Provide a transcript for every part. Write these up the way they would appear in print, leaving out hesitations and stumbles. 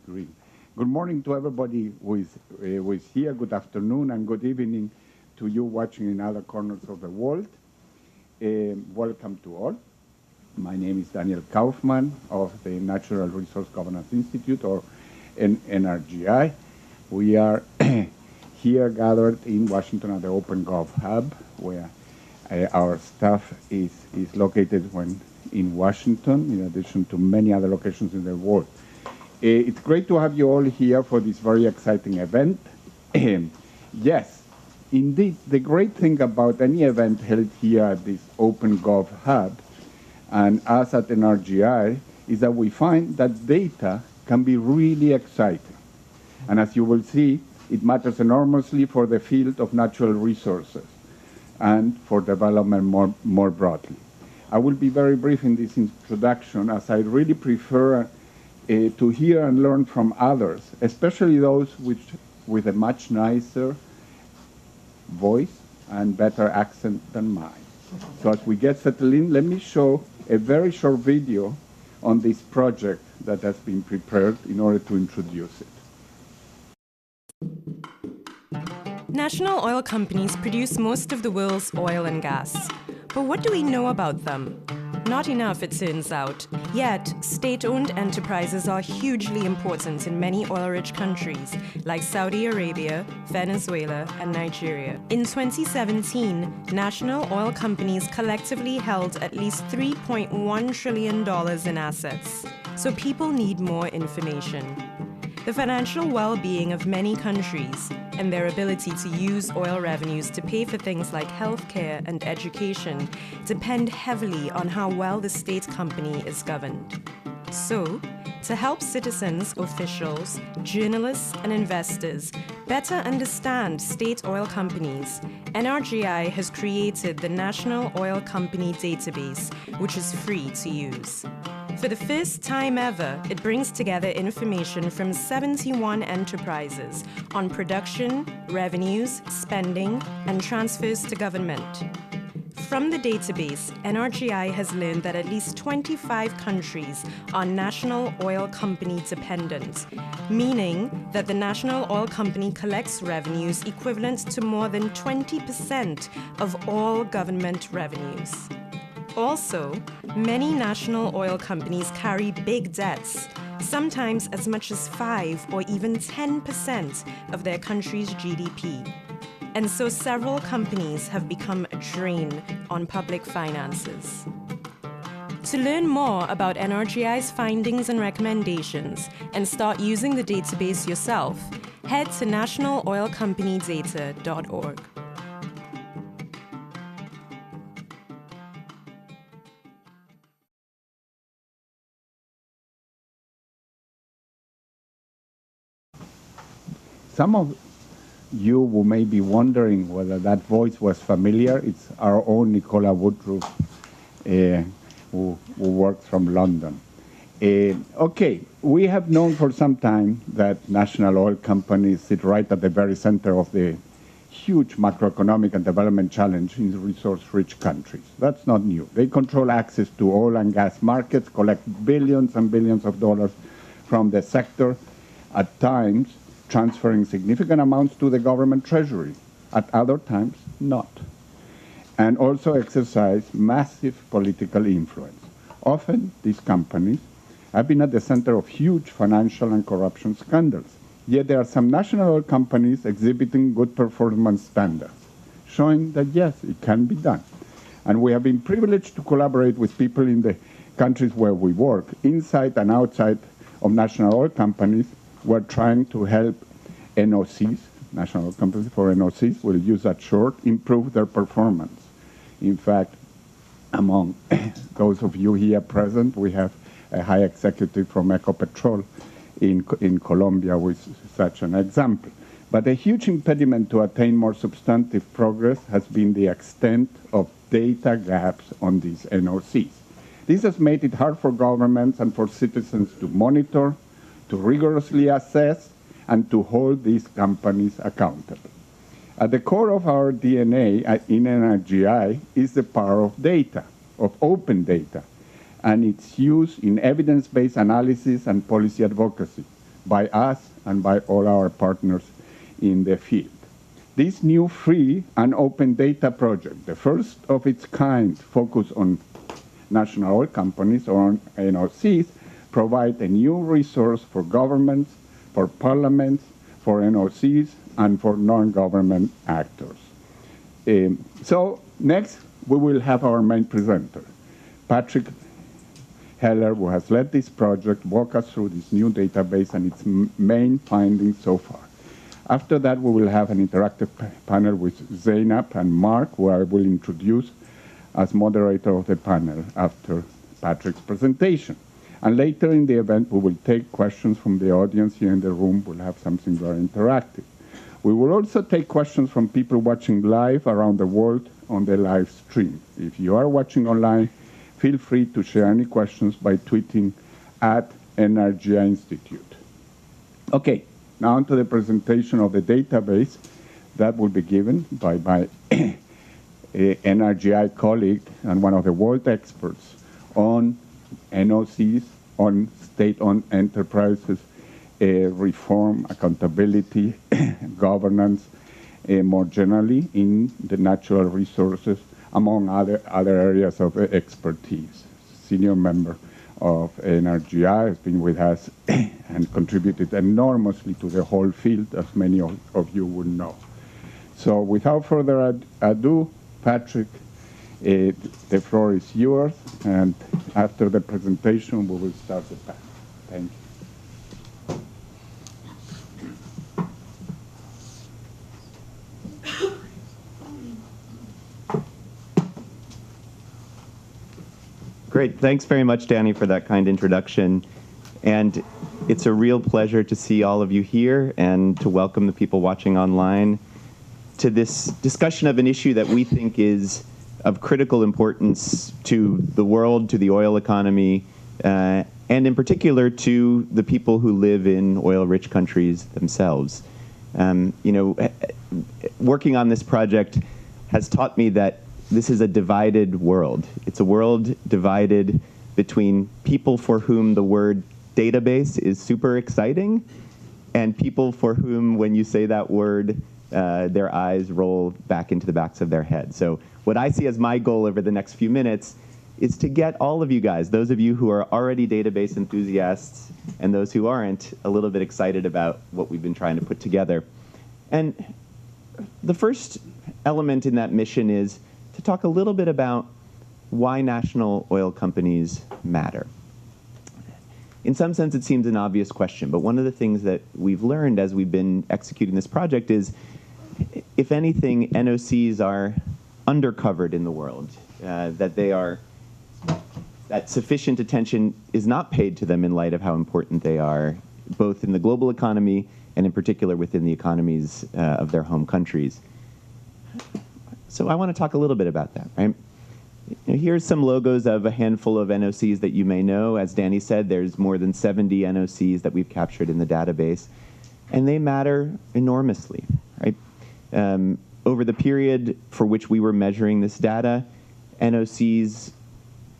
screen. Good morning to everybody who is here. Good afternoon and good evening to you watching in other corners of the world. Welcome to all. My name is Daniel Kaufmann of the Natural Resource Governance Institute, or NRGI. We are here gathered in Washington at the OpenGov Hub, where our staff is located in Washington, in addition to many other locations in the world. It's great to have you all here for this very exciting event. Yes, indeed, the great thing about any event held here at this OpenGov Hub and us at NRGI is that we find that data can be really exciting. And as you will see, it matters enormously for the field of natural resources and for development more broadly. I will be very brief in this introduction, as I really prefer to hear and learn from others, especially those with a much nicer voice and better accent than mine. So as we get settled in, let me show a very short video on this project that has been prepared in order to introduce it. National oil companies produce most of the world's oil and gas. But what do we know about them? Not enough, it turns out. Yet, state-owned enterprises are hugely important in many oil-rich countries like Saudi Arabia, Venezuela, and Nigeria. In 2017, national oil companies collectively held at least $3.1 trillion in assets. So people need more information. The financial well-being of many countries and their ability to use oil revenues to pay for things like healthcare and education depend heavily on how well the state company is governed. So, to help citizens, officials, journalists, and investors better understand state oil companies, NRGI has created the National Oil Company Database, which is free to use. For the first time ever, it brings together information from 71 enterprises on production, revenues, spending, and transfers to government. From the database, NRGI has learned that at least 25 countries are national oil company dependent, meaning that the national oil company collects revenues equivalent to more than 20% of all government revenues. Also, many national oil companies carry big debts, sometimes as much as 5 or even 10% of their country's GDP. And so several companies have become a drain on public finances. To learn more about NRGI's findings and recommendations and start using the database yourself, head to nationaloilcompanydata.org. Some of you who may be wondering whether that voice was familiar, it's our own Nicola Woodruff, who works from London. Okay, we have known for some time that national oil companies sit right at the very center of the huge macroeconomic and development challenge in resource-rich countries. That's not new. They control access to oil and gas markets, collect billions and billions of dollars from the sector, at times transferring significant amounts to the government treasury, at other times not, and also exercise massive political influence. Often, these companies have been at the center of huge financial and corruption scandals, yet there are some national oil companies exhibiting good performance standards, showing that yes, it can be done. And we have been privileged to collaborate with people in the countries where we work, inside and outside of national oil companies. We're trying to help NOCs, national companies for NOCs, we'll use that short, improve their performance. In fact, among those of you here present, we have a high executive from Ecopetrol in Colombia with such an example. But a huge impediment to attain more substantive progress has been the extent of data gaps on these NOCs. This has made it hard for governments and for citizens to monitor, to rigorously assess, and to hold these companies accountable. At the core of our DNA in NRGI is the power of data, of open data, and its use in evidence-based analysis and policy advocacy. by us and by all our partners in the field. This new free and open data project, the first of its kind focused on national oil companies or on NOCs, provide a new resource for governments, for parliaments, for NOCs, and for non-government actors. So next, we will have our main presenter, Patrick Heller, who has led this project, walk us through this new database and its main findings so far. After that, we will have an interactive panel with Zainab and Mark, who I will introduce as moderator of the panel after Patrick's presentation. And later in the event, we will take questions from the audience here in the room. We'll have something very interactive. We will also take questions from people watching live around the world on the live stream. If you are watching online, feel free to share any questions by tweeting at NRGI Institute. Okay, now on to the presentation of the database that will be given by my NRGI colleague and one of the world experts on NOCs, on state-owned enterprises, reform, accountability, governance, more generally in the natural resources, among other areas of expertise. Senior member of NRGI has been with us and contributed enormously to the whole field, as many of you would know. So without further ado, Patrick, the floor is yours, and after the presentation, we will start the panel. Thank you. Great. Thanks very much, Danny, for that kind introduction. And it's a real pleasure to see all of you here and to welcome the people watching online to this discussion of an issue that we think is of critical importance to the world, to the oil economy, and in particular to the people who live in oil-rich countries themselves. Working on this project has taught me that this is a divided world. It's a world divided between people for whom the word database is super exciting and people for whom, when you say that word, their eyes roll back into the backs of their head. So what I see as my goal over the next few minutes is to get all of you guys, those of you who are already database enthusiasts and those who aren't, a little bit excited about what we've been trying to put together. And the first element in that mission is to talk a little bit about why national oil companies matter. In some sense, it seems an obvious question, but one of the things that we've learned as we've been executing this project is, if anything, NOCs are undercovered in the world, that sufficient attention is not paid to them in light of how important they are, both in the global economy and in particular within the economies of their home countries. So I want to talk a little bit about that, right? Here's some logos of a handful of NOCs that you may know. As Danny said, there's more than 70 NOCs that we've captured in the database, and they matter enormously, right? Over the period for which we were measuring this data, NOCs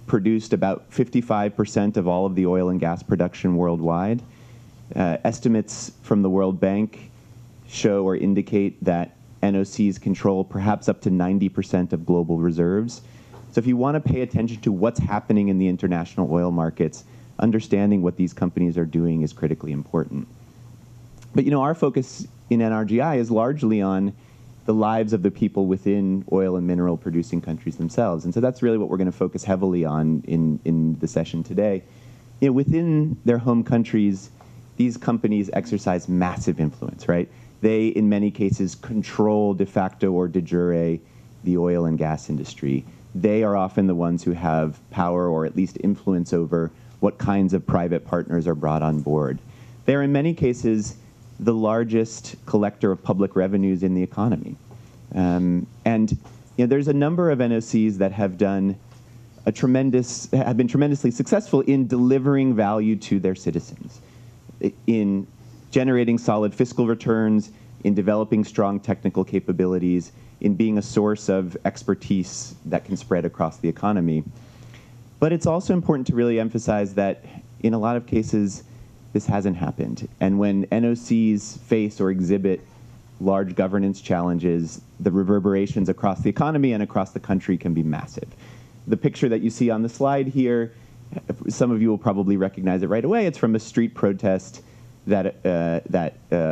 produced about 55% of all of the oil and gas production worldwide. Estimates from the World Bank show or indicate that NOCs control perhaps up to 90% of global reserves. So if you want to pay attention to what's happening in the international oil markets, understanding what these companies are doing is critically important. But our focus in NRGI is largely on the lives of the people within oil and mineral producing countries themselves. And so that's really what we're going to focus heavily on in the session today. Within their home countries, these companies exercise massive influence, right? They, in many cases, control de facto or de jure the oil and gas industry. They are often the ones who have power or at least influence over what kinds of private partners are brought on board. They're, in many cases, the largest collector of public revenues in the economy. There's a number of NOCs that have been tremendously successful in delivering value to their citizens, in generating solid fiscal returns, in developing strong technical capabilities, in being a source of expertise that can spread across the economy. But it's also important to really emphasize that in a lot of cases, this hasn't happened. And when NOCs face or exhibit large governance challenges, the reverberations across the economy and across the country can be massive. The picture that you see on the slide here, some of you will probably recognize it right away. It's from a street protest that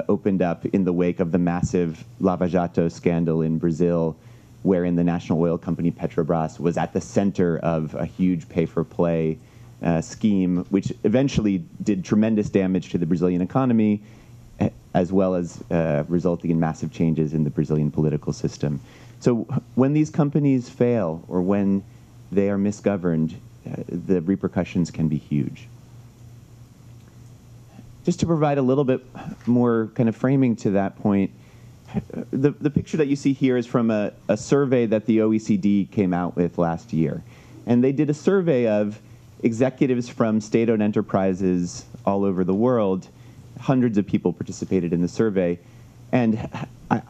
opened up in the wake of the massive Lava Jato scandal in Brazil, wherein the national oil company Petrobras was at the center of a huge pay-for-play scheme, which eventually did tremendous damage to the Brazilian economy, as well as resulting in massive changes in the Brazilian political system. So when these companies fail or when they are misgoverned, the repercussions can be huge. Just to provide a little bit more kind of framing to that point, the picture that you see here is from a survey that the OECD came out with last year. And they did a survey of executives from state-owned enterprises all over the world. Hundreds of people participated in the survey. And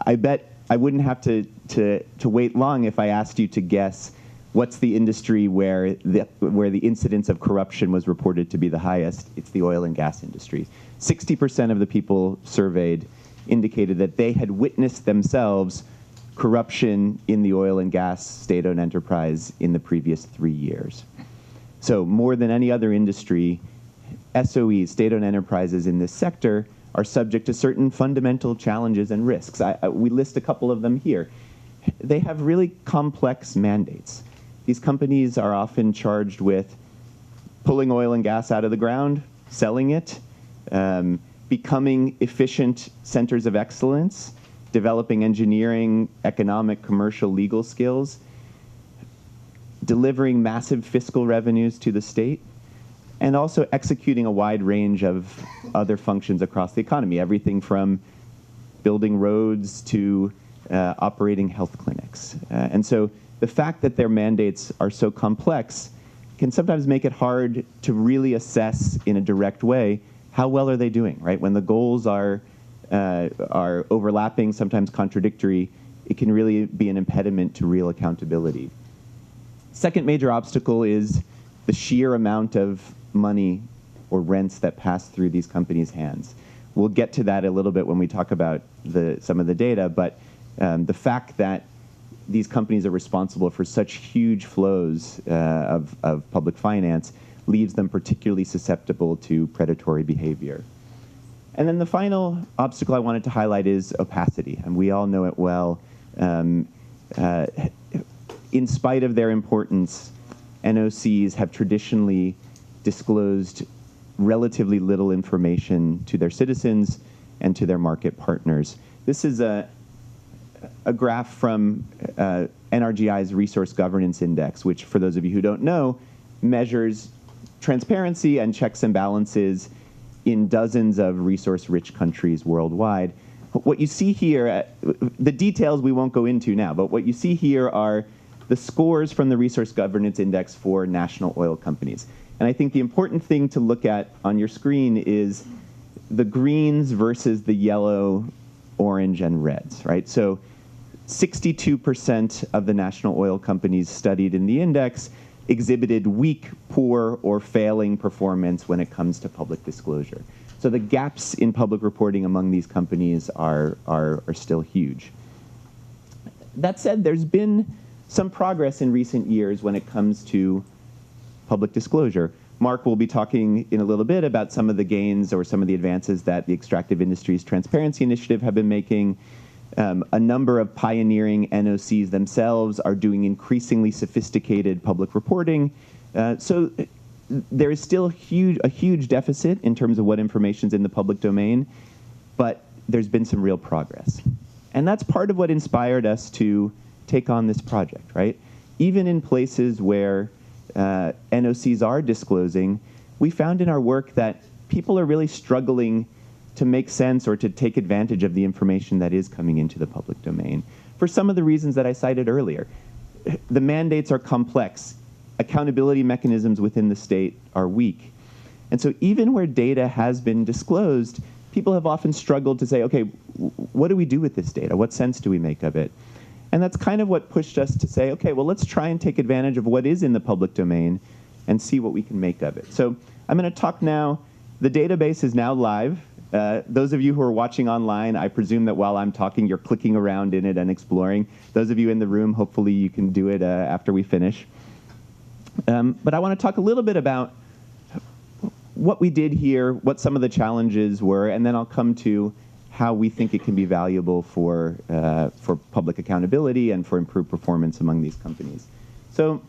I bet I wouldn't have to wait long if I asked you to guess what's the industry where the incidence of corruption was reported to be the highest. It's the oil and gas industry. 60% of the people surveyed indicated that they had witnessed themselves corruption in the oil and gas state-owned enterprise in the previous 3 years. So more than any other industry, SOEs, state-owned enterprises in this sector, are subject to certain fundamental challenges and risks. We list a couple of them here. They have really complex mandates. These companies are often charged with pulling oil and gas out of the ground, selling it, becoming efficient centers of excellence, developing engineering, economic, commercial, legal skills, delivering massive fiscal revenues to the state, and also executing a wide range of other functions across the economy, everything from building roads to operating health clinics. And so the fact that their mandates are so complex can sometimes make it hard to really assess in a direct way how well are they doing, right? When the goals are overlapping, sometimes contradictory, it can really be an impediment to real accountability. Second major obstacle is the sheer amount of money or rents that pass through these companies' hands. We'll get to that a little bit when we talk about some of the data, but the fact that these companies are responsible for such huge flows of public finance leaves them particularly susceptible to predatory behavior. And then the final obstacle I wanted to highlight is opacity, and we all know it well. In spite of their importance, NOCs have traditionally disclosed relatively little information to their citizens and to their market partners. This is a graph from NRGI's Resource Governance Index, which, for those of you who don't know, measures transparency and checks and balances in dozens of resource-rich countries worldwide. What you see here, the details we won't go into now, but what you see here are the scores from the Resource Governance Index for national oil companies. And I think the important thing to look at on your screen is the greens versus the yellow, orange, and reds, right? So 62% of the national oil companies studied in the index exhibited weak, poor, or failing performance when it comes to public disclosure. So the gaps in public reporting among these companies are still huge. That said, there's been some progress in recent years when it comes to public disclosure. Mark will be talking in a little bit about some of the gains or some of the advances that the Extractive Industries Transparency Initiative have been making. A number of pioneering NOCs themselves are doing increasingly sophisticated public reporting. So there is still a huge deficit in terms of what information's in the public domain, but there's been some real progress. And that's part of what inspired us to take on this project, right? Even in places where NOCs are disclosing, we found in our work that people are really struggling to make sense or to take advantage of the information that is coming into the public domain for some of the reasons that I cited earlier. The mandates are complex. Accountability mechanisms within the state are weak. And so even where data has been disclosed, people have often struggled to say, okay, what do we do with this data? What sense do we make of it? And that's kind of what pushed us to say, okay, well, let's try and take advantage of what is in the public domain and see what we can make of it. So I'm going to talk now The database is now live. Those of you who are watching online, I presume that while I'm talking, you're clicking around in it and exploring. Those of you in the room, hopefully you can do it after we finish. But I want to talk a little bit about what we did here, what some of the challenges were, and then I'll come to how we think it can be valuable for public accountability and for improved performance among these companies. So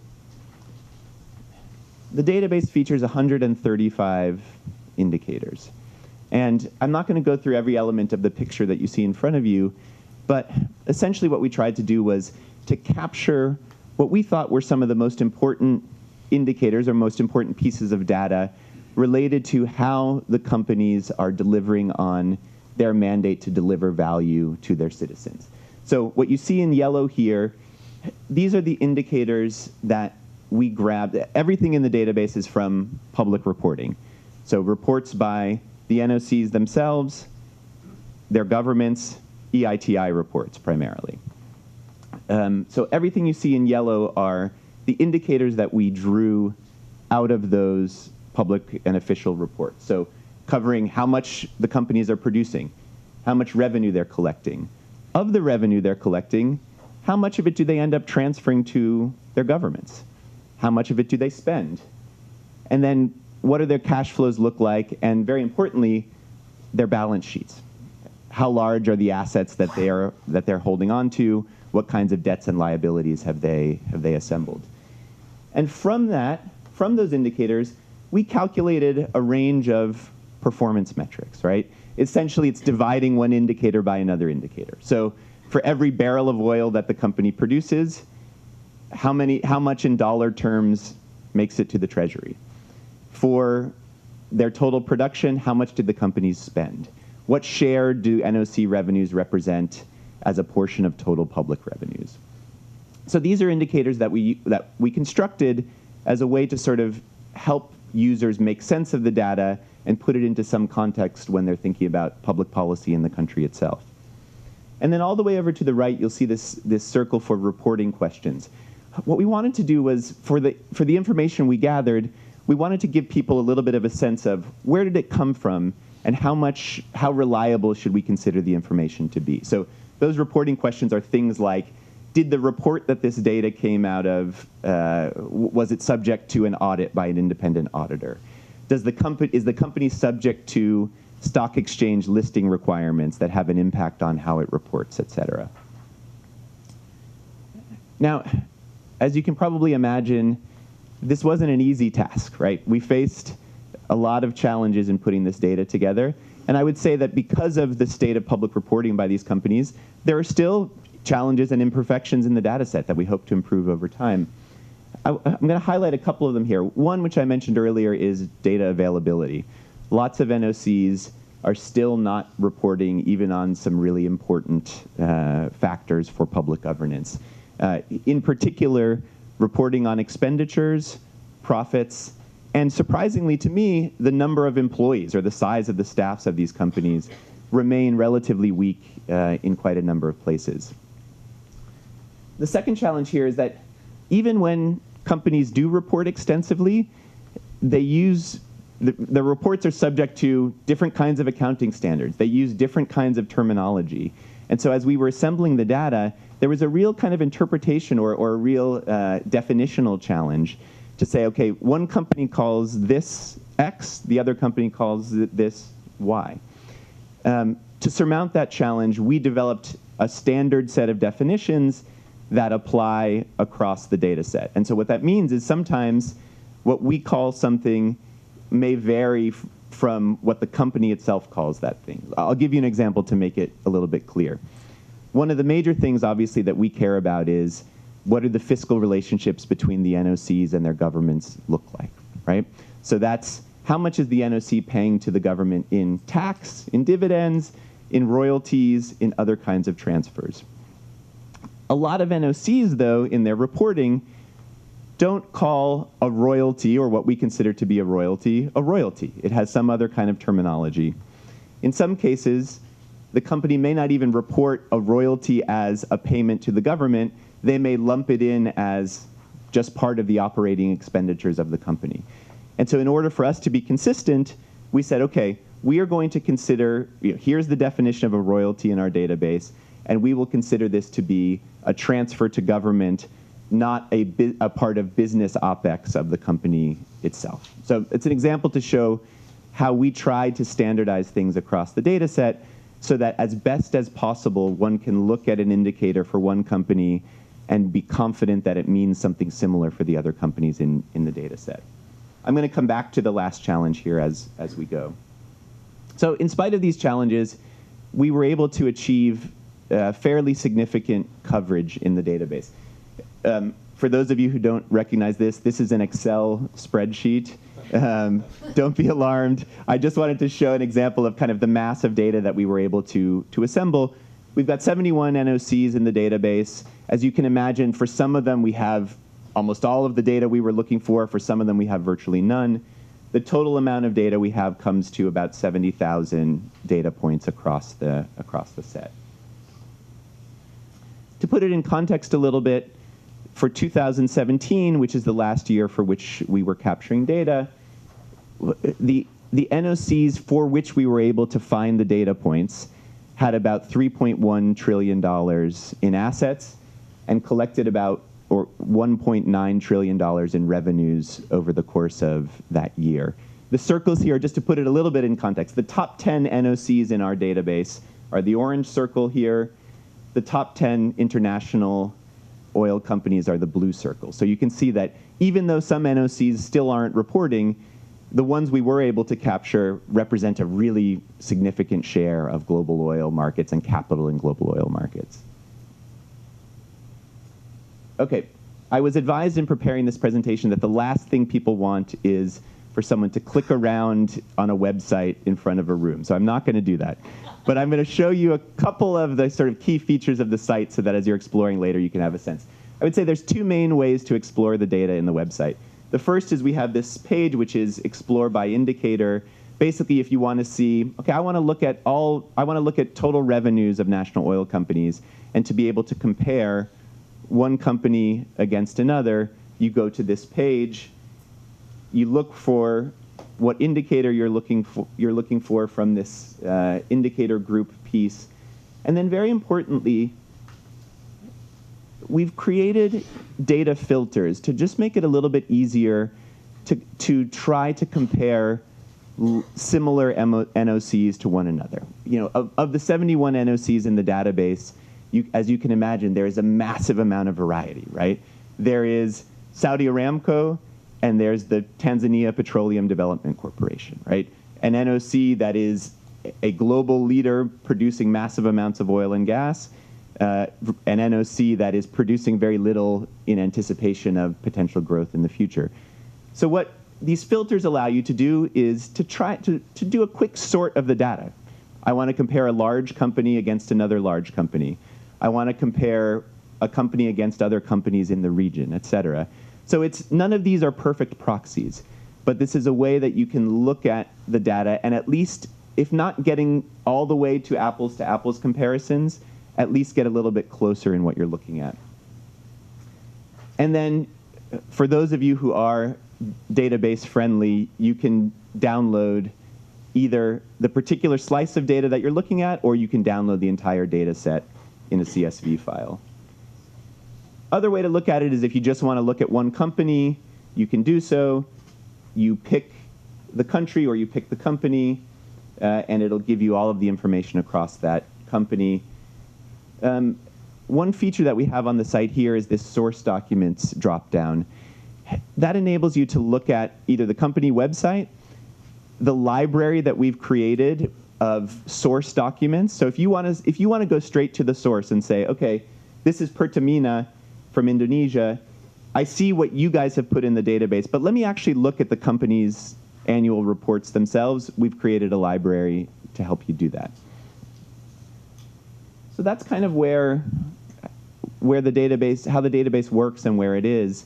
the database features 135 indicators. And I'm not going to go through every element of the picture that you see in front of you, but essentially what we tried to do was to capture what we thought were some of the most important indicators or most important pieces of data related to how the companies are delivering on their mandate to deliver value to their citizens. So what you see in yellow here, these are the indicators that we grabbed. Everything in the database is from public reporting. So reports by the NOCs themselves, their governments, EITI reports primarily. So everything you see in yellow are the indicators that we drew out of those public and official reports. So covering how much the companies are producing, how much revenue they're collecting. Of the revenue they're collecting, how much of it do they end up transferring to their governments? How much of it do they spend? And then what do their cash flows look like? And very importantly, their balance sheets. How large are the assets that they're holding on to? What kinds of debts and liabilities have they assembled? And from those indicators, we calculated a range of performance metrics, right? Essentially, it's dividing one indicator by another indicator. So for every barrel of oil that the company produces, how much in dollar terms makes it to the treasury? For their total production, how much did the companies spend? What share do NOC revenues represent as a portion of total public revenues? So these are indicators that we constructed as a way to sort of help users make sense of the data and put it into some context when they're thinking about public policy in the country itself. And then all the way over to the right, you'll see this circle for reporting questions. What we wanted to do was, for the information we gathered, we wanted to give people a little bit of a sense of where did it come from and how reliable should we consider the information to be. So those reporting questions are things like, did the report that this data came out of, was it subject to an audit by an independent auditor? Is the company subject to stock exchange listing requirements that have an impact on how it reports, et cetera? Now, as you can probably imagine, this wasn't an easy task, right? We faced a lot of challenges in putting this data together. And I would say that because of the state of public reporting by these companies, there are still challenges and imperfections in the data set that we hope to improve over time. I'm going to highlight a couple of them here. One, which I mentioned earlier, is data availability. Lots of NOCs are still not reporting even on some really important factors for public governance. In particular, reporting on expenditures, profits, and surprisingly to me, the number of employees or the size of the staffs of these companies remain relatively weak in quite a number of places. The second challenge here is that even when companies do report extensively, the reports are subject to different kinds of accounting standards. They use different kinds of terminology. And so as we were assembling the data, there was a real kind of interpretation or a real definitional challenge to say, okay, one company calls this X, the other company calls this Y. To surmount that challenge, we developed a standard set of definitions that apply across the data set. And so what that means is sometimes what we call something may vary from what the company itself calls that thing. I'll give you an example to make it a little bit clear. One of the major things, obviously, that we care about is what do the fiscal relationships between the NOCs and their governments look like, right? So that's how much is the NOC paying to the government in tax, in dividends, in royalties, in other kinds of transfers. A lot of NOCs, though, in their reporting, don't call a royalty, or what we consider to be a royalty. It has some other kind of terminology. In some cases, the company may not even report a royalty as a payment to the government. They may lump it in as just part of the operating expenditures of the company. And so in order for us to be consistent, we said, okay, we are going to consider, here's the definition of a royalty in our database, and we will consider this to be a transfer to government, not a part of business OpEx of the company itself. So it's an example to show how we tried to standardize things across the data set so that as best as possible, one can look at an indicator for one company and be confident that it means something similar for the other companies in the data set. I'm going to come back to the last challenge here as we go. So in spite of these challenges, we were able to achieve fairly significant coverage in the database. For those of you who don't recognize this is an Excel spreadsheet. Don't be alarmed. I just wanted to show an example of kind of the mass of data that we were able to assemble. We've got 71 NOCs in the database. As you can imagine, for some of them we have almost all of the data we were looking for. For some of them we have virtually none. The total amount of data we have comes to about 70,000 data points across the set. To put it in context a little bit, for 2017, which is the last year for which we were capturing data, the NOCs for which we were able to find the data points had about $3.1 trillion in assets and collected about $1.9 trillion in revenues over the course of that year. The circles here, just to put it a little bit in context, the top 10 NOCs in our database are the orange circle here. The top 10 international oil companies are the blue circle. So you can see that even though some NOCs still aren't reporting, the ones we were able to capture represent a really significant share of global oil markets and capital in global oil markets. Okay, I was advised in preparing this presentation that the last thing people want is for someone to click around on a website in front of a room. So I'm not going to do that. But I'm going to show you a couple of the sort of key features of the site so that as you're exploring later, you can have a sense. I would say there's two main ways to explore the data in the website. The first is we have this page, which is Explore by Indicator. Basically, if you want to see, okay, I want to look at total revenues of national oil companies, and to be able to compare one company against another, you go to this page, you look for what indicator you're looking for from this indicator group piece, and then very importantly, we've created data filters to just make it a little bit easier to try to compare similar NOCs to one another. Of the 71 NOCs in the database, as you can imagine, there is a massive amount of variety, right? There is Saudi Aramco, and there's the Tanzania Petroleum Development Corporation, right? An NOC that is a global leader producing massive amounts of oil and gas, an NOC that is producing very little in anticipation of potential growth in the future. So what these filters allow you to do is to try to do a quick sort of the data. I want to compare a large company against another large company. I want to compare a company against other companies in the region, et cetera. So none of these are perfect proxies, but this is a way that you can look at the data and at least, if not getting all the way to apples comparisons, at least get a little bit closer in what you're looking at. And then for those of you who are database friendly, you can download either the particular slice of data that you're looking at, or you can download the entire data set in a CSV file. Other way to look at it is if you just want to look at one company, you can do so. You pick the country or you pick the company, and it'll give you all of the information across that company. One feature that we have on the site here is this source documents dropdown. That enables you to look at either the company website, the library that we've created of source documents. So if you want to go straight to the source and say, okay, this is Pertamina from Indonesia, I see what you guys have put in the database, but let me actually look at the company's annual reports themselves. We've created a library to help you do that. So that's kind of where the database, how the database works and where it is.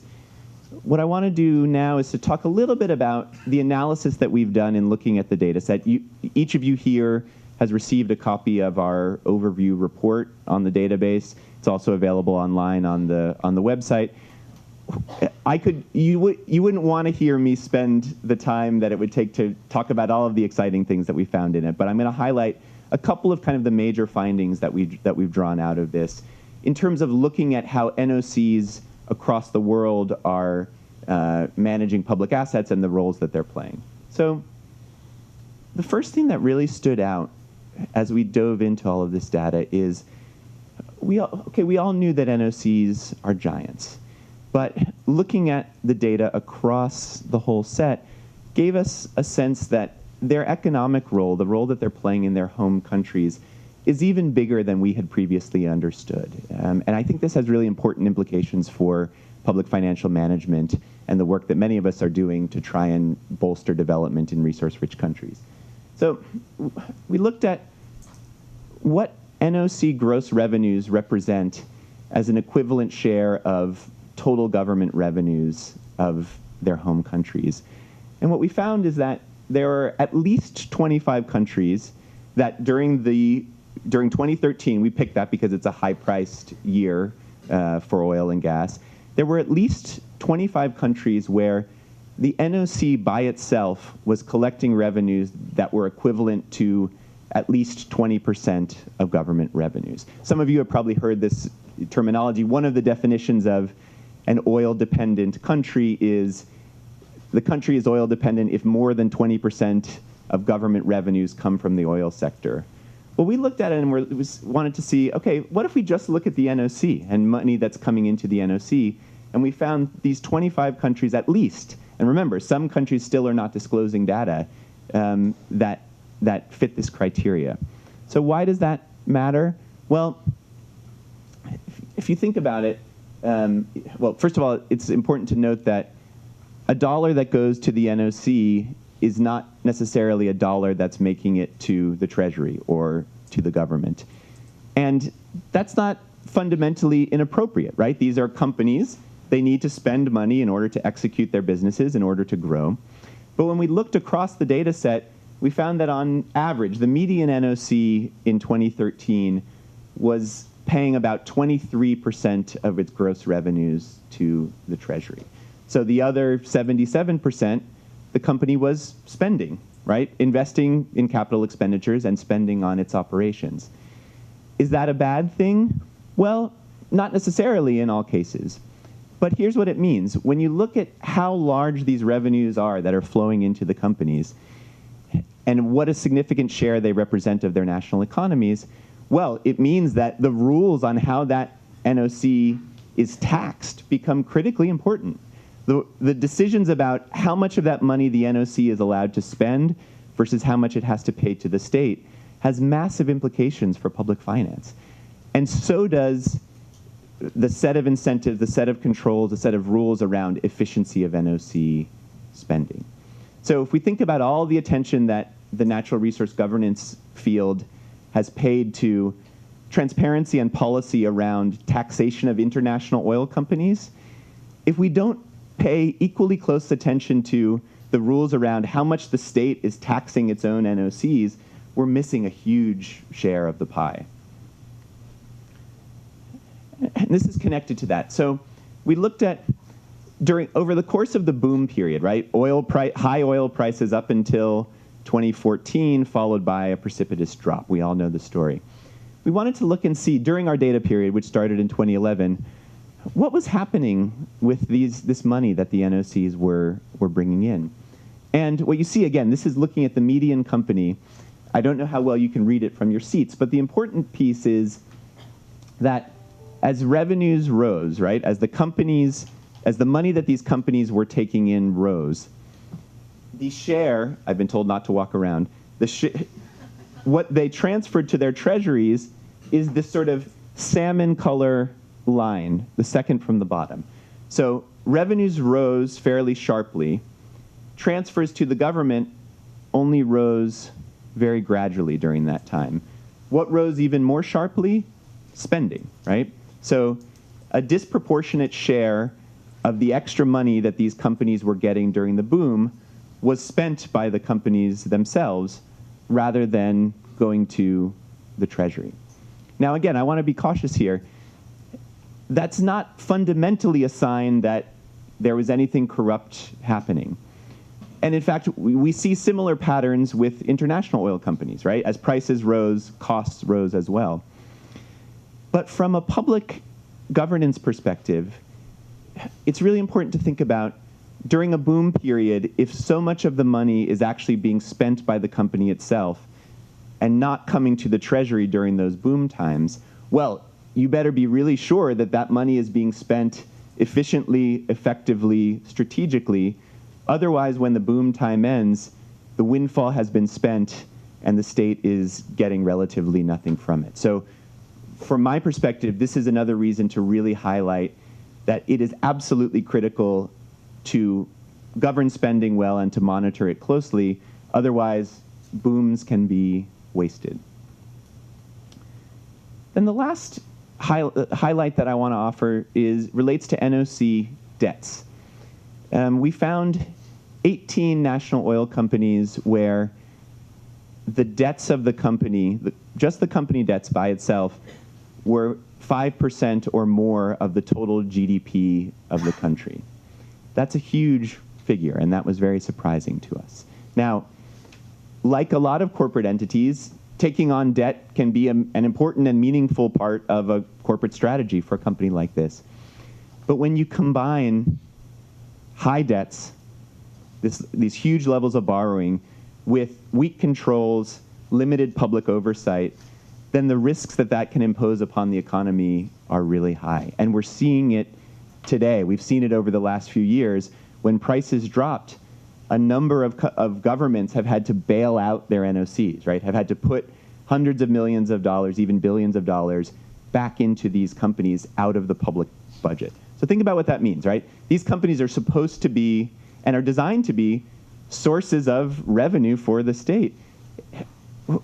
What I want to do now is to talk a little bit about the analysis that we've done in looking at the data set. Each of you here has received a copy of our overview report on the database. It's also available online on the website. you wouldn't want to hear me spend the time that it would take to talk about all of the exciting things that we found in it, but I'm going to highlight a couple of kind of the major findings that we've drawn out of this in terms of looking at how NOCs across the world are managing public assets and the roles that they're playing. So the first thing that really stood out as we dove into all of this data is we all knew that NOCs are giants, but looking at the data across the whole set gave us a sense that their economic role, the role that they're playing in their home countries, is even bigger than we had previously understood. And I think this has really important implications for public financial management and the work that many of us are doing to try and bolster development in resource-rich countries. So we looked at what NOC gross revenues represent as an equivalent share of total government revenues of their home countries. And what we found is that there are at least 25 countries that during 2013, we picked that because it's a high-priced year for oil and gas, there were at least 25 countries where the NOC by itself was collecting revenues that were equivalent to at least 20% of government revenues. Some of you have probably heard this terminology. One of the definitions of an oil-dependent country is the country is oil-dependent if more than 20% of government revenues come from the oil sector. Well, we looked at it and wanted to see, okay, what if we just look at the NOC and money that's coming into the NOC, and we found these 25 countries at least, and remember, some countries still are not disclosing data that fit this criteria. So why does that matter? Well, if you think about it, well, first of all, it's important to note that a dollar that goes to the NOC is not necessarily a dollar that's making it to the Treasury or to the government. And that's not fundamentally inappropriate, right? These are companies. They need to spend money in order to execute their businesses, in order to grow. But when we looked across the data set, we found that on average, the median NOC in 2013 was paying about 23% of its gross revenues to the Treasury. So the other 77%, the company was spending, right? Investing in capital expenditures and spending on its operations. Is that a bad thing? Well, not necessarily in all cases. But here's what it means. When you look at how large these revenues are that are flowing into the companies and what a significant share they represent of their national economies, well, it means that the rules on how that NOC is taxed become critically important. The decisions about how much of that money the NOC is allowed to spend versus how much it has to pay to the state has massive implications for public finance. And so does the set of incentives, the set of controls, the set of rules around efficiency of NOC spending. So if we think about all the attention that the natural resource governance field has paid to transparency and policy around taxation of international oil companies, if we don't pay equally close attention to the rules around how much the state is taxing its own NOCs, we're missing a huge share of the pie. And this is connected to that. So we looked at over the course of the boom period, right? High oil prices up until 2014, followed by a precipitous drop. We all know the story. We wanted to look and see during our data period, which started in 2011, what was happening with this money that the NOCs were bringing in. And what you see, again, this is looking at the median company. I don't know how well you can read it from your seats, but the important piece is that as revenues rose, right, as the money that these companies were taking in rose, the share, I've been told not to walk around, what they transferred to their treasuries is this sort of salmon color line, the second from the bottom. So revenues rose fairly sharply. Transfers to the government only rose very gradually during that time. What rose even more sharply? Spending, right? So a disproportionate share of the extra money that these companies were getting during the boom was spent by the companies themselves rather than going to the Treasury. Now, again, I want to be cautious here. That's not fundamentally a sign that there was anything corrupt happening. And in fact, we see similar patterns with international oil companies, right? As prices rose, costs rose as well. But from a public governance perspective, it's really important to think about, during a boom period, if so much of the money is actually being spent by the company itself and not coming to the treasury during those boom times, well, you better be really sure that that money is being spent efficiently, effectively, strategically. Otherwise, when the boom time ends, the windfall has been spent and the state is getting relatively nothing from it. So from my perspective, this is another reason to really highlight that it is absolutely critical to govern spending well and to monitor it closely. Otherwise, booms can be wasted. Then the last highlight that I want to offer relates to NOC debts. We found 18 national oil companies where the debts of the company, just the company debts by itself, were 5% or more of the total GDP of the country. That's a huge figure, and that was very surprising to us. Now, like a lot of corporate entities, taking on debt can be an important and meaningful part of a corporate strategy for a company like this. But when you combine high debts, these huge levels of borrowing, with weak controls, limited public oversight, then the risks that that can impose upon the economy are really high. And we're seeing it today. We've seen it over the last few years. When prices dropped, a number of governments have had to bail out their NOCs, right? Have had to put hundreds of millions of dollars, even billions of dollars, back into these companies out of the public budget. So think about what that means, right? These companies are supposed to be, and are designed to be, sources of revenue for the state.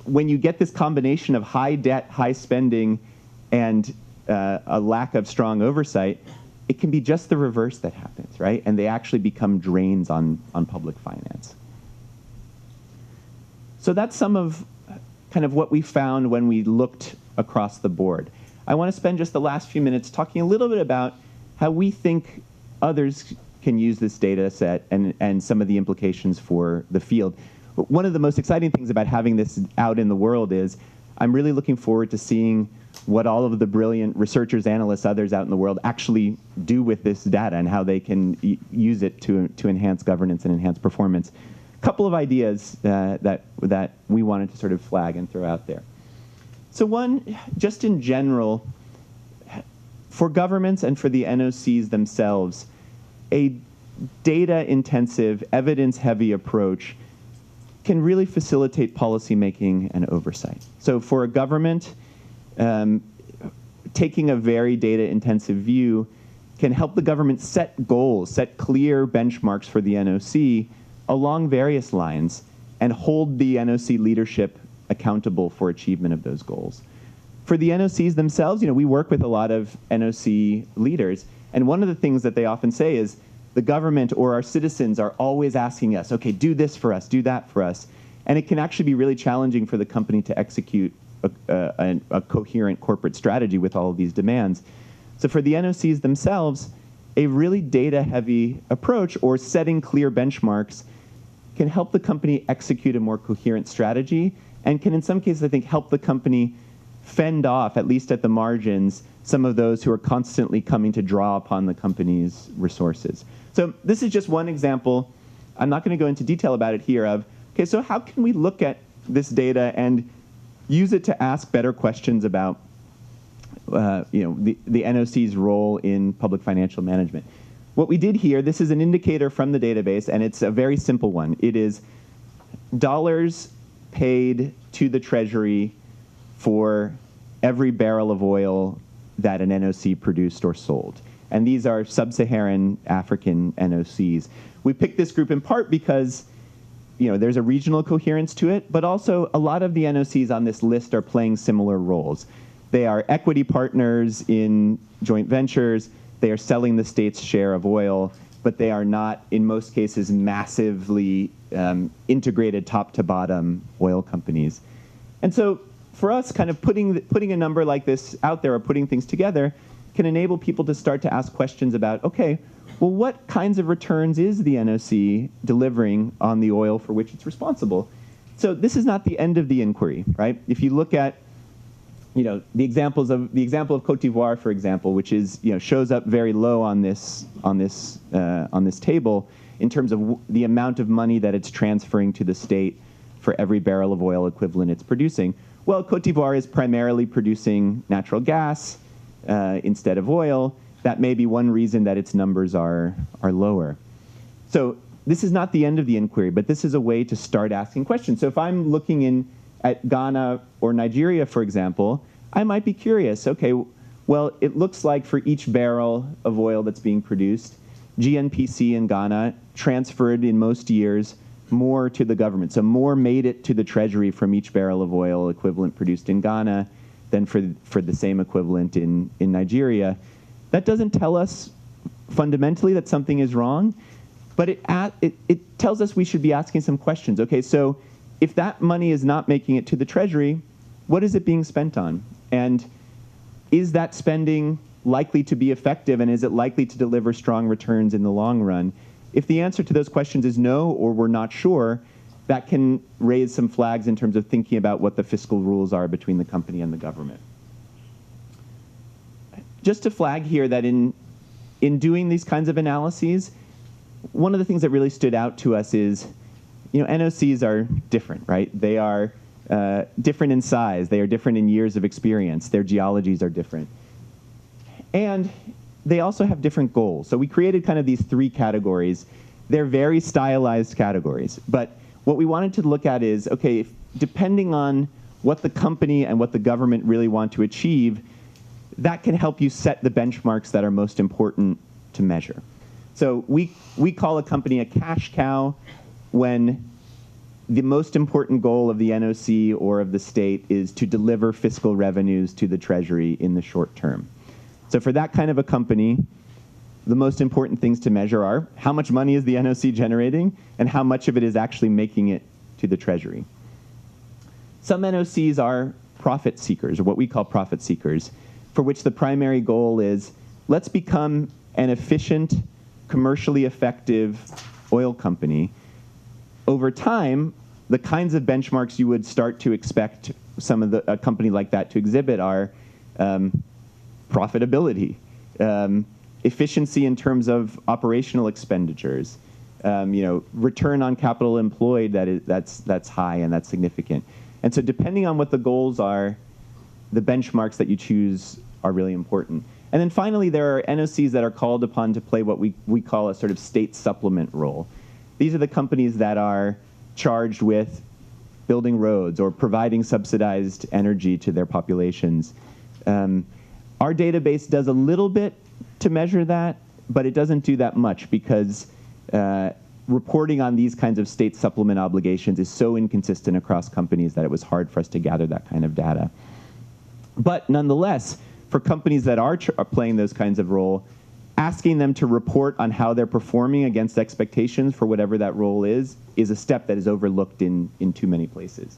When you get this combination of high debt, high spending, and a lack of strong oversight, it can be just the reverse that happens, right? And they actually become drains on public finance. So that's some of kind of what we found when we looked across the board. I want to spend just the last few minutes talking a little bit about how we think others can use this data set and some of the implications for the field. But one of the most exciting things about having this out in the world is I'm really looking forward to seeing what all of the brilliant researchers, analysts, others out in the world actually do with this data and how they can use it to enhance governance and enhance performance. A couple of ideas that we wanted to sort of flag and throw out there. So one, just in general, for governments and for the NOCs themselves, a data-intensive, evidence-heavy approach can really facilitate policymaking and oversight. So for a government, taking a very data-intensive view can help the government set goals, set clear benchmarks for the NOC along various lines, and hold the NOC leadership accountable for achievement of those goals. For the NOCs themselves, we work with a lot of NOC leaders, and one of the things that they often say is the government or our citizens are always asking us, okay, do this for us, do that for us. And it can actually be really challenging for the company to execute a coherent corporate strategy with all of these demands. So for the NOCs themselves, a really data-heavy approach or setting clear benchmarks can help the company execute a more coherent strategy and can, in some cases, I think, help the company fend off, at least at the margins, some of those who are constantly coming to draw upon the company's resources. So this is just one example. I'm not going to go into detail about it here of, okay, so how can we look at this data and use it to ask better questions about the NOC's role in public financial management? What we did here, this is an indicator from the database, and it's a very simple one. It is dollars paid to the Treasury for every barrel of oil that an NOC produced or sold. And these are sub-Saharan African NOCs. We picked this group in part because there's a regional coherence to it, but also a lot of the NOCs on this list are playing similar roles. They are equity partners in joint ventures. They are selling the state's share of oil, but they are not, in most cases, massively integrated top-to-bottom oil companies. And so for us, kind of putting a number like this out there or putting things together can enable people to start to ask questions about, okay, well, what kinds of returns is the NOC delivering on the oil for which it's responsible? So this is not the end of the inquiry, right? If you look at, the example of Cote d'Ivoire, for example, which is, shows up very low on this table in terms of the amount of money that it's transferring to the state for every barrel of oil equivalent it's producing. Well, Cote d'Ivoire is primarily producing natural gas instead of oil. That may be one reason that its numbers are lower. So this is not the end of the inquiry, but this is a way to start asking questions. So if I'm looking at Ghana or Nigeria, for example, I might be curious, okay, well, it looks like for each barrel of oil that's being produced, GNPC in Ghana transferred in most years more to the government. So more made it to the treasury from each barrel of oil equivalent produced in Ghana than for the same equivalent in Nigeria. That doesn't tell us fundamentally that something is wrong, but it tells us we should be asking some questions. Okay, so if that money is not making it to the treasury, what is it being spent on? And is that spending likely to be effective, and is it likely to deliver strong returns in the long run? If the answer to those questions is no, or we're not sure, that can raise some flags in terms of thinking about what the fiscal rules are between the company and the government. Just to flag here that in doing these kinds of analyses, one of the things that really stood out to us is, NOCs are different, right? They are different in size. They are different in years of experience. Their geologies are different. And they also have different goals. So we created kind of these three categories. They're very stylized categories. But what we wanted to look at is, okay, depending on what the company and what the government really want to achieve, that can help you set the benchmarks that are most important to measure. So we call a company a cash cow when the most important goal of the NOC or of the state is to deliver fiscal revenues to the treasury in the short term. So for that kind of a company, the most important things to measure are how much money is the NOC generating and how much of it is actually making it to the treasury. Some NOCs are profit seekers, or what we call profit seekers, for which the primary goal is, let's become an efficient, commercially effective oil company. Over time, the kinds of benchmarks you would start to expect a company like that to exhibit are profitability, efficiency in terms of operational expenditures, return on capital employed that's high and that's significant. And so depending on what the goals are, the benchmarks that you choose are really important. And then finally, there are NOCs that are called upon to play what we call a sort of state supplement role. These are the companies that are charged with building roads or providing subsidized energy to their populations. Our database does a little bit to measure that, but it doesn't do that much because reporting on these kinds of state supplement obligations is so inconsistent across companies that it was hard for us to gather that kind of data. But nonetheless, for companies that are playing those kinds of role, asking them to report on how they're performing against expectations for whatever that role is a step that is overlooked in too many places.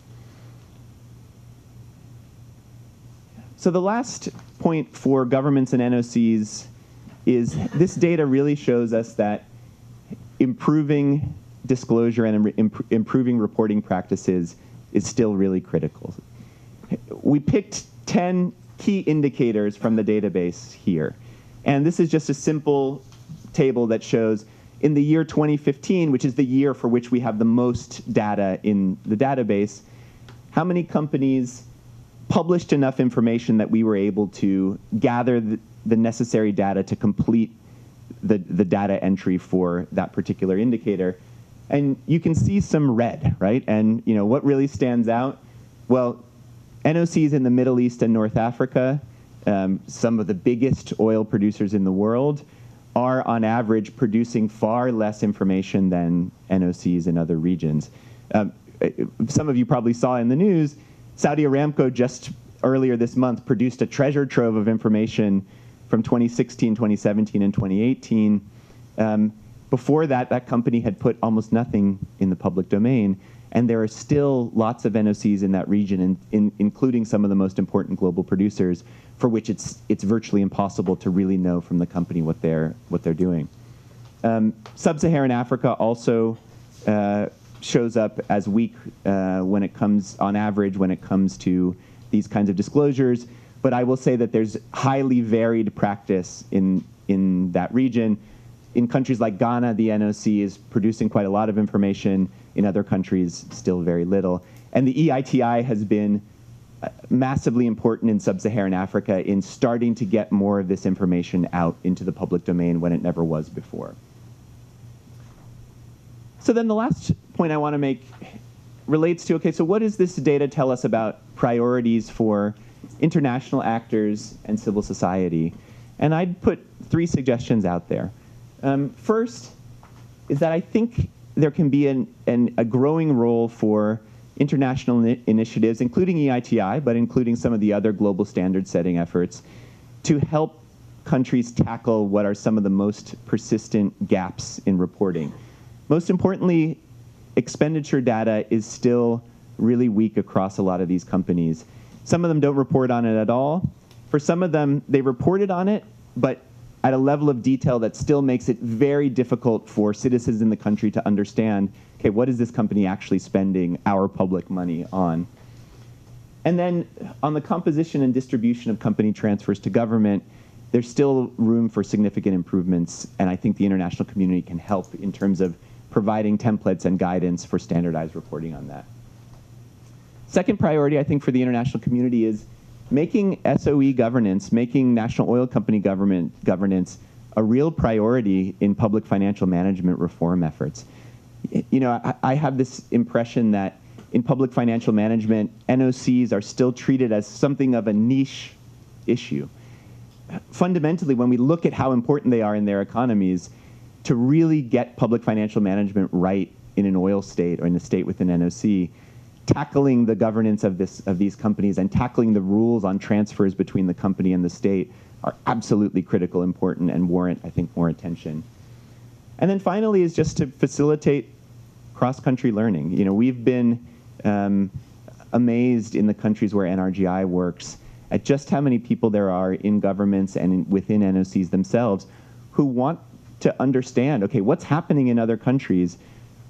So the last point for governments and NOCs is this data really shows us that improving disclosure and improving reporting practices is still really critical. We picked 10 key indicators from the database here. And this is just a simple table that shows in the year 2015, which is the year for which we have the most data in the database, how many companies published enough information that we were able to gather the necessary data to complete the data entry for that particular indicator. And you can see some red, right? And what really stands out? Well, NOCs in the Middle East and North Africa, some of the biggest oil producers in the world, are on average producing far less information than NOCs in other regions. Some of you probably saw in the news, Saudi Aramco just earlier this month produced a treasure trove of information from 2016, 2017, and 2018. Before that, that company had put almost nothing in the public domain. And there are still lots of NOCs in that region, including some of the most important global producers, for which it's virtually impossible to really know from the company what they're doing. Sub-Saharan Africa also shows up as weak when it comes, on average, when it comes to these kinds of disclosures. But I will say that there's highly varied practice in that region. In countries like Ghana, the NOC is producing quite a lot of information. In other countries, still very little. And the EITI has been massively important in sub-Saharan Africa in starting to get more of this information out into the public domain when it never was before. So then the last point I want to make relates to, okay, so what does this data tell us about priorities for international actors and civil society? And I'd put 3 suggestions out there. First is that I think there can be a growing role for international initiatives, including EITI, but including some of the other global standard setting efforts, to help countries tackle what are some of the most persistent gaps in reporting. Most importantly, expenditure data is still really weak across a lot of these companies. Some of them don't report on it at all. For some of them, they reported on it, but at a level of detail that still makes it very difficult for citizens in the country to understand, okay, what is this company actually spending our public money on? And then on the composition and distribution of company transfers to government, there's still room for significant improvements, and I think the international community can help in terms of providing templates and guidance for standardized reporting on that. Second priority, I think, for the international community is making SOE governance, making national oil company governance a real priority in public financial management reform efforts. You know, I have this impression that in public financial management, NOCs are still treated as something of a niche issue. Fundamentally, when we look at how important they are in their economies, to really get public financial management right in an oil state or in a state with an NOC, tackling the governance of these companies and tackling the rules on transfers between the company and the state are absolutely critical, important, and warrant, I think, more attention. And then finally is just to facilitate cross-country learning. You know, we've been amazed in the countries where NRGI works at just how many people there are in governments and within NOCs themselves who want to understand, okay, what's happening in other countries?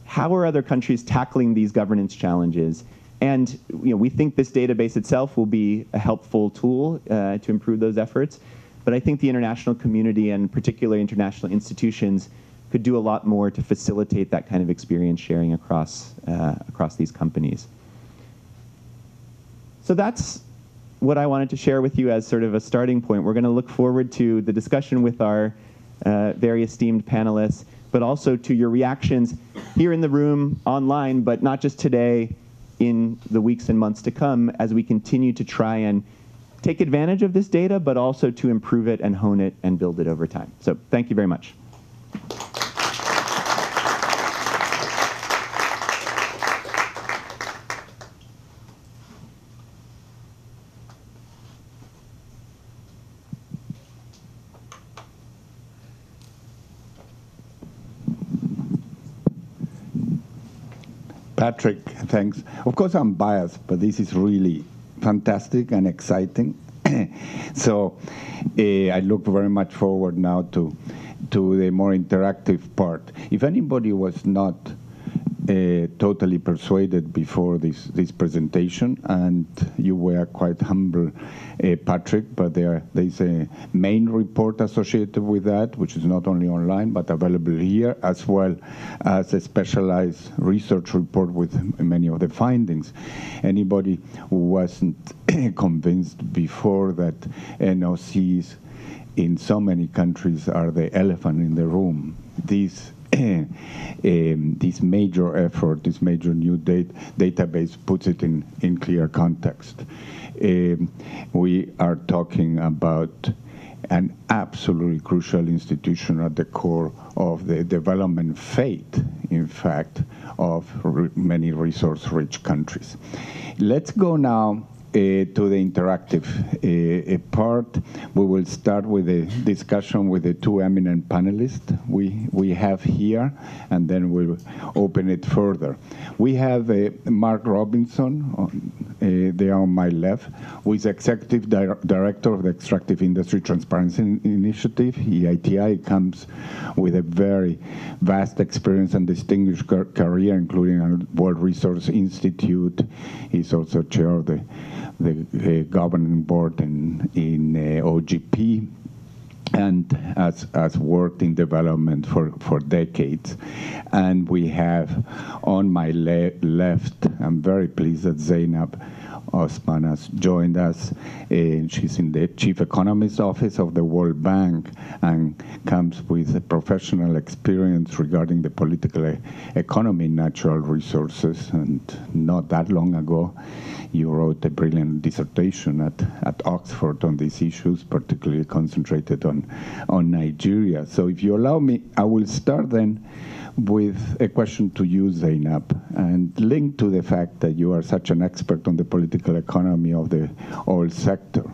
How are other countries tackling these governance challenges? And you know, we think this database itself will be a helpful tool to improve those efforts. But I think the international community, and particularly international institutions, could do a lot more to facilitate that kind of experience sharing across these companies. So that's what I wanted to share with you as sort of a starting point. We're going to look forward to the discussion with our very esteemed panelists, but also to your reactions here in the room, online, but not just today, in the weeks and months to come as we continue to try and take advantage of this data, but also to improve it and hone it and build it over time. So thank you very much. Patrick, thanks. Of course, I'm biased, but this is really fantastic and exciting. So I look very much forward now to the more interactive part. If anybody was not totally persuaded before this presentation, and you were quite humble, Patrick, but there's a main report associated with that, which is not only online, but available here, as well as a specialized research report with many of the findings. Anybody who wasn't convinced before that NOCs in so many countries are the elephant in the room, this major effort, this major new database puts it in clear context. We are talking about an absolutely crucial institution at the core of the development fate, in fact, of many resource-rich countries. Let's go now to the interactive part. We will start with a discussion with the two eminent panelists we have here, and then we'll open it further. We have Mark Robinson, there on my left, who is Executive Director of the Extractive Industry Transparency Initiative, EITI, comes with a very vast experience and distinguished career, including at World Resource Institute. He's also chair of the governing board in OGP, and has worked in development for decades. And we have on my left, I'm very pleased that Zainab Usman has joined us. She's in the Chief Economist Office of the World Bank and comes with a professional experience regarding the political economy and natural resources. And not that long ago, you wrote a brilliant dissertation at Oxford on these issues, particularly concentrated on Nigeria. So if you allow me, I will start then with a question to you, Zainab, and linked to the fact that you are such an expert on the political economy of the oil sector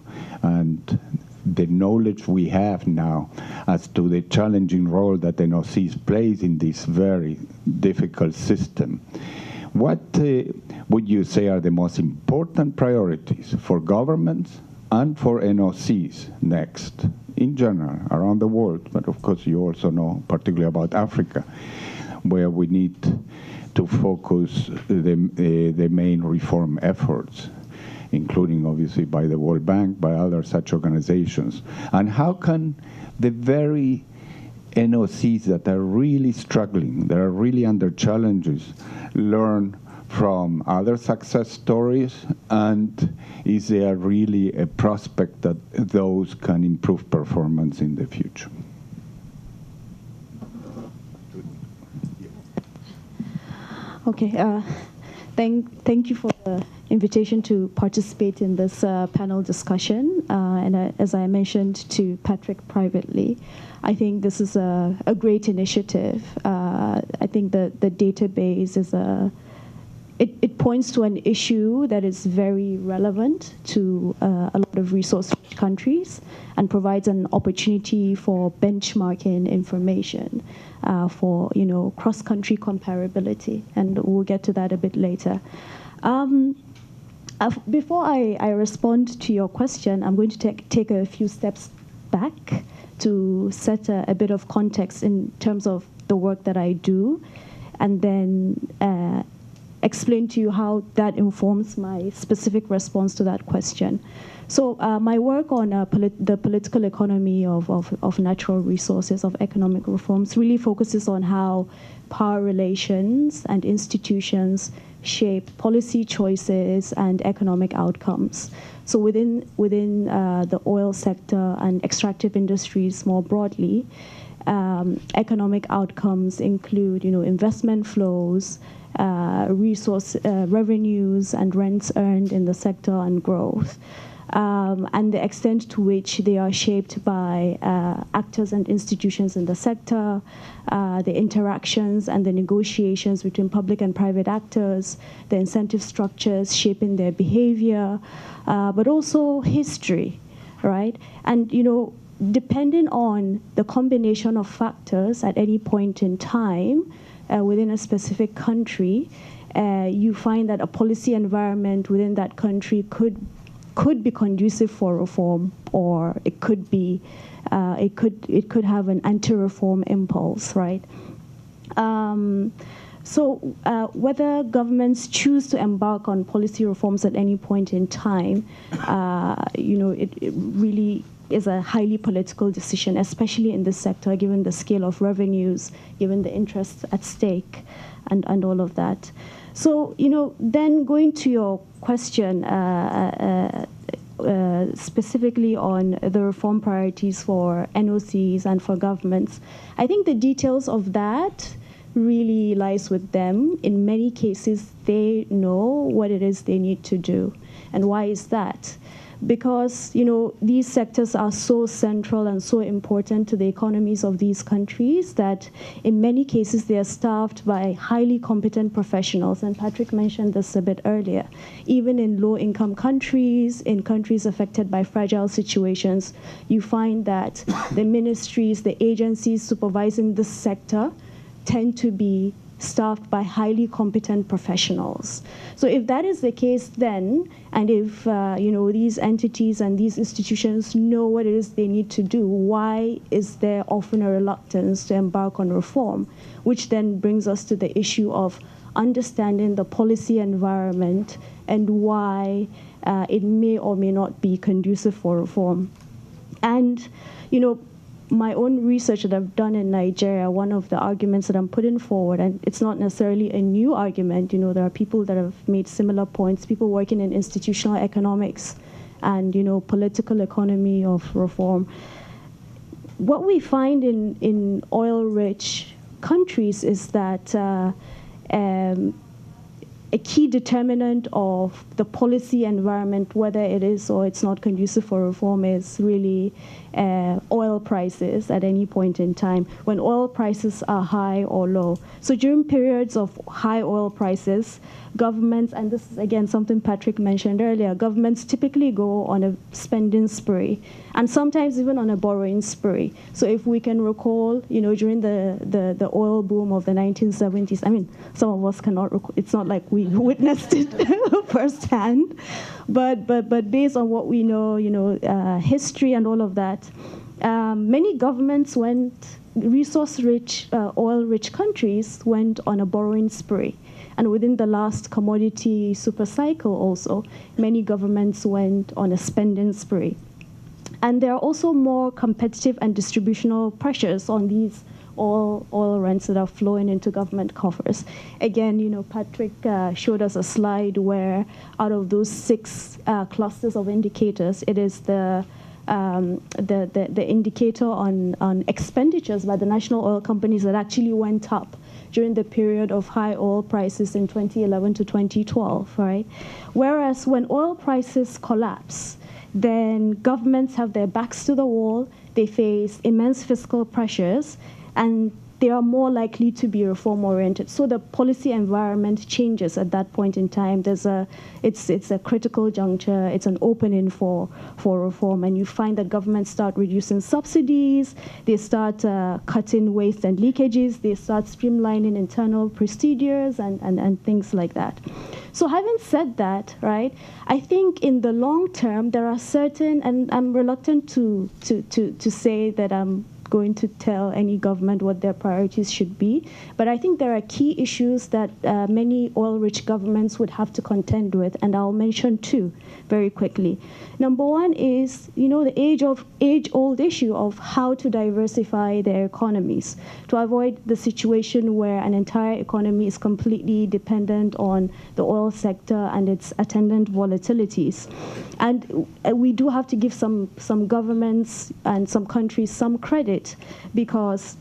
and the knowledge we have now as to the challenging role that the NOCs plays in this very difficult system. What would you say are the most important priorities for governments and for NOCs next, in general, around the world? But of course, you also know particularly about Africa, where we need to focus the main reform efforts, including obviously by the World Bank, by other such organizations. And how can the very NOCs that are really struggling, that are really under challenges, learn from other success stories? And is there really a prospect that those can improve performance in the future? Okay, thank you for the invitation to participate in this panel discussion. And as I mentioned to Patrick privately, I think this is a great initiative. I think the database is it points to an issue that is very relevant to a lot of resource-rich countries and provides an opportunity for benchmarking information, for cross-country comparability, and we'll get to that a bit later. Before I respond to your question, I'm going to take a few steps back to set a bit of context in terms of the work that I do, and then explain to you how that informs my specific response to that question. So my work on the political economy of natural resources, of economic reforms, really focuses on how power relations and institutions shape policy choices and economic outcomes. So within the oil sector and extractive industries more broadly, economic outcomes include investment flows, resource revenues and rents earned in the sector, and growth, and the extent to which they are shaped by actors and institutions in the sector, the interactions and the negotiations between public and private actors, the incentive structures shaping their behavior, but also history, right? And depending on the combination of factors at any point in time, within a specific country, you find that a policy environment within that country could be conducive for reform, or it could be it could have an anti-reform impulse, right? So whether governments choose to embark on policy reforms at any point in time, it really is a highly political decision, especially in this sector, given the scale of revenues, given the interests at stake, and all of that. So, then going to your question specifically on the reform priorities for NOCs and for governments, I think the details of that really lies with them. In many cases, they know what it is they need to do. And why is that? Because these sectors are so central and so important to the economies of these countries that in many cases they are staffed by highly competent professionals, and Patrick mentioned this a bit earlier. Even in low-income countries, in countries affected by fragile situations, you find that the ministries, the agencies supervising this sector tend to be staffed by highly competent professionals. So if that is the case then, and if these entities and these institutions know what it is they need to do, why is there often a reluctance to embark on reform? Which then brings us to the issue of understanding the policy environment and why it may or may not be conducive for reform. And, my own research that I've done in Nigeria, one of the arguments that I'm putting forward, and it's not necessarily a new argument, there are people that have made similar points, people working in institutional economics and, political economy of reform. What we find in oil-rich countries is that a key determinant of the policy environment, whether it is or it's not conducive for reform, is really oil prices at any point in time, when oil prices are high or low. So during periods of high oil prices, governments, and this is again something Patrick mentioned earlier, governments typically go on a spending spree, and sometimes even on a borrowing spree. So if we can recall, during the oil boom of the 1970s, I mean, some of us cannot recall, it's not like we witnessed it firsthand, but based on what we know, history and all of that, many governments resource-rich, oil-rich countries went on a borrowing spree. And within the last commodity super cycle also, many governments went on a spending spree. And there are also more competitive and distributional pressures on these oil rents that are flowing into government coffers. Again, Patrick showed us a slide where out of those 6 clusters of indicators, it is the indicator on expenditures by the national oil companies that actually went up during the period of high oil prices in 2011 to 2012, right? Whereas when oil prices collapse, then governments have their backs to the wall, they face immense fiscal pressures, and they are more likely to be reform-oriented. So the policy environment changes at that point in time. It's a critical juncture. It's an opening for reform, and you find that governments start reducing subsidies. They start cutting waste and leakages. They start streamlining internal procedures and things like that. So having said that, right, I think in the long term there are certain, and I'm reluctant to say that I'm going to tell any government what their priorities should be. But I think there are key issues that many oil-rich governments would have to contend with, and I'll mention 2 very quickly. Number one is, the age-old issue of how to diversify their economies to avoid the situation where an entire economy is completely dependent on the oil sector and its attendant volatilities. And we do have to give some governments and some countries some credit, because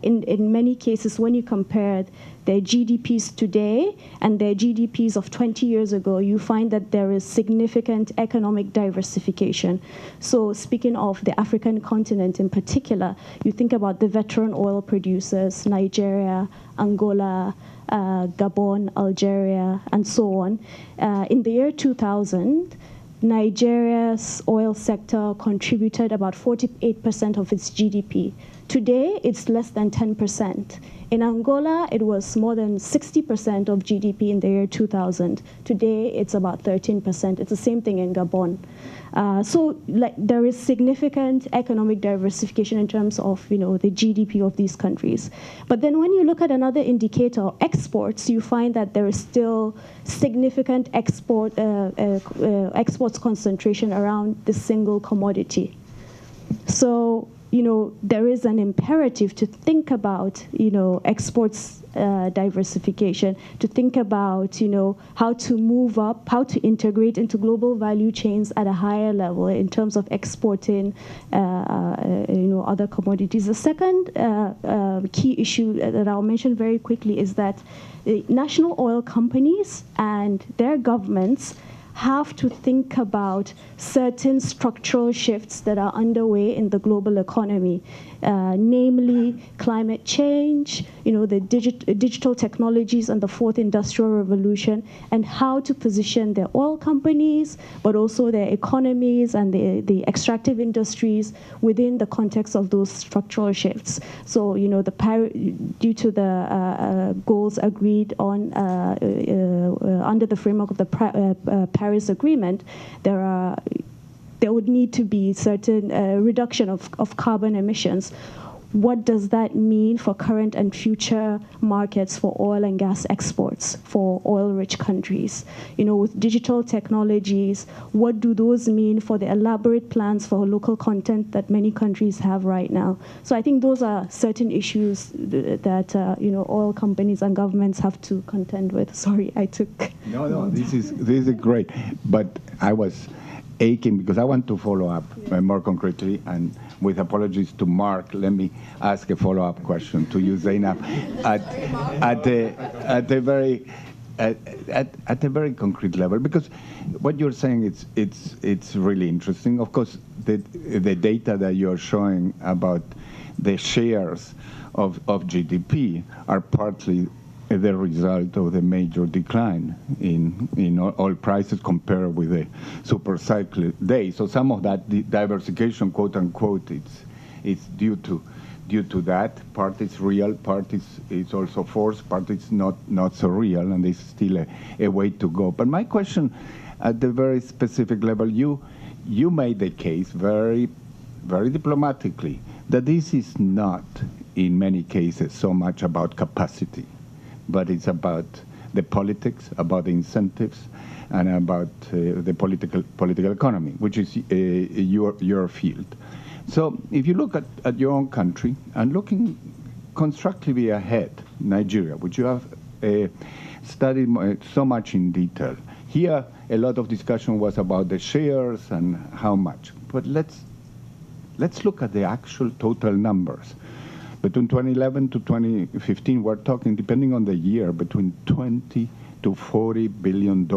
in many cases, when you compare their GDPs today and their GDPs of 20 years ago, you find that there is significant economic diversification. So speaking of the African continent in particular, you think about the veteran oil producers, Nigeria, Angola, Gabon, Algeria, and so on. In the year 2000, Nigeria's oil sector contributed about 48% of its GDP. Today, it's less than 10%. In Angola, it was more than 60% of GDP in the year 2000. Today, it's about 13%. It's the same thing in Gabon. So there is significant economic diversification in terms of the GDP of these countries. But then when you look at another indicator, exports, you find that there is still significant exports concentration around the single commodity. So there is an imperative to think about, exports diversification, to think about, how to move up, how to integrate into global value chains at a higher level in terms of exporting, other commodities. The second key issue that I'll mention very quickly is that the national oil companies and their governments have to think about certain structural shifts that are underway in the global economy, namely climate change, the digital technologies and the fourth industrial revolution, and how to position their oil companies, but also their economies and the extractive industries within the context of those structural shifts. So, due to the goals agreed on under the framework of the Paris Agreement, there would need to be certain reduction of carbon emissions. What does that mean for current and future markets for oil and gas exports for oil-rich countries? With digital technologies, what do those mean for the elaborate plans for local content that many countries have right now? So I think those are certain issues that oil companies and governments have to contend with. Sorry, I took. No, this is great, but I was aching because I want to follow up more concretely, and with apologies to Mark, let me ask a follow-up question to you, Zainab, at a very concrete level, because what you're saying it's really interesting. Of course, the data that you're showing about the shares of GDP are partly the result of the major decline in oil prices compared with the super cycle days. So some of that diversification, quote unquote, it's due to that. Part is real, part is also forced, part is not so real, and there's still a way to go. But my question, at the very specific level, you made the case very, very diplomatically that this is not, in many cases, so much about capacity, but it's about the politics, about the incentives, and about the political economy, which is your field. So if you look at your own country and looking constructively ahead, Nigeria, which you have studied so much in detail, here a lot of discussion was about the shares and how much. But let's look at the actual total numbers. Between 2011 to 2015, we're talking, depending on the year, between $20 to $40 billion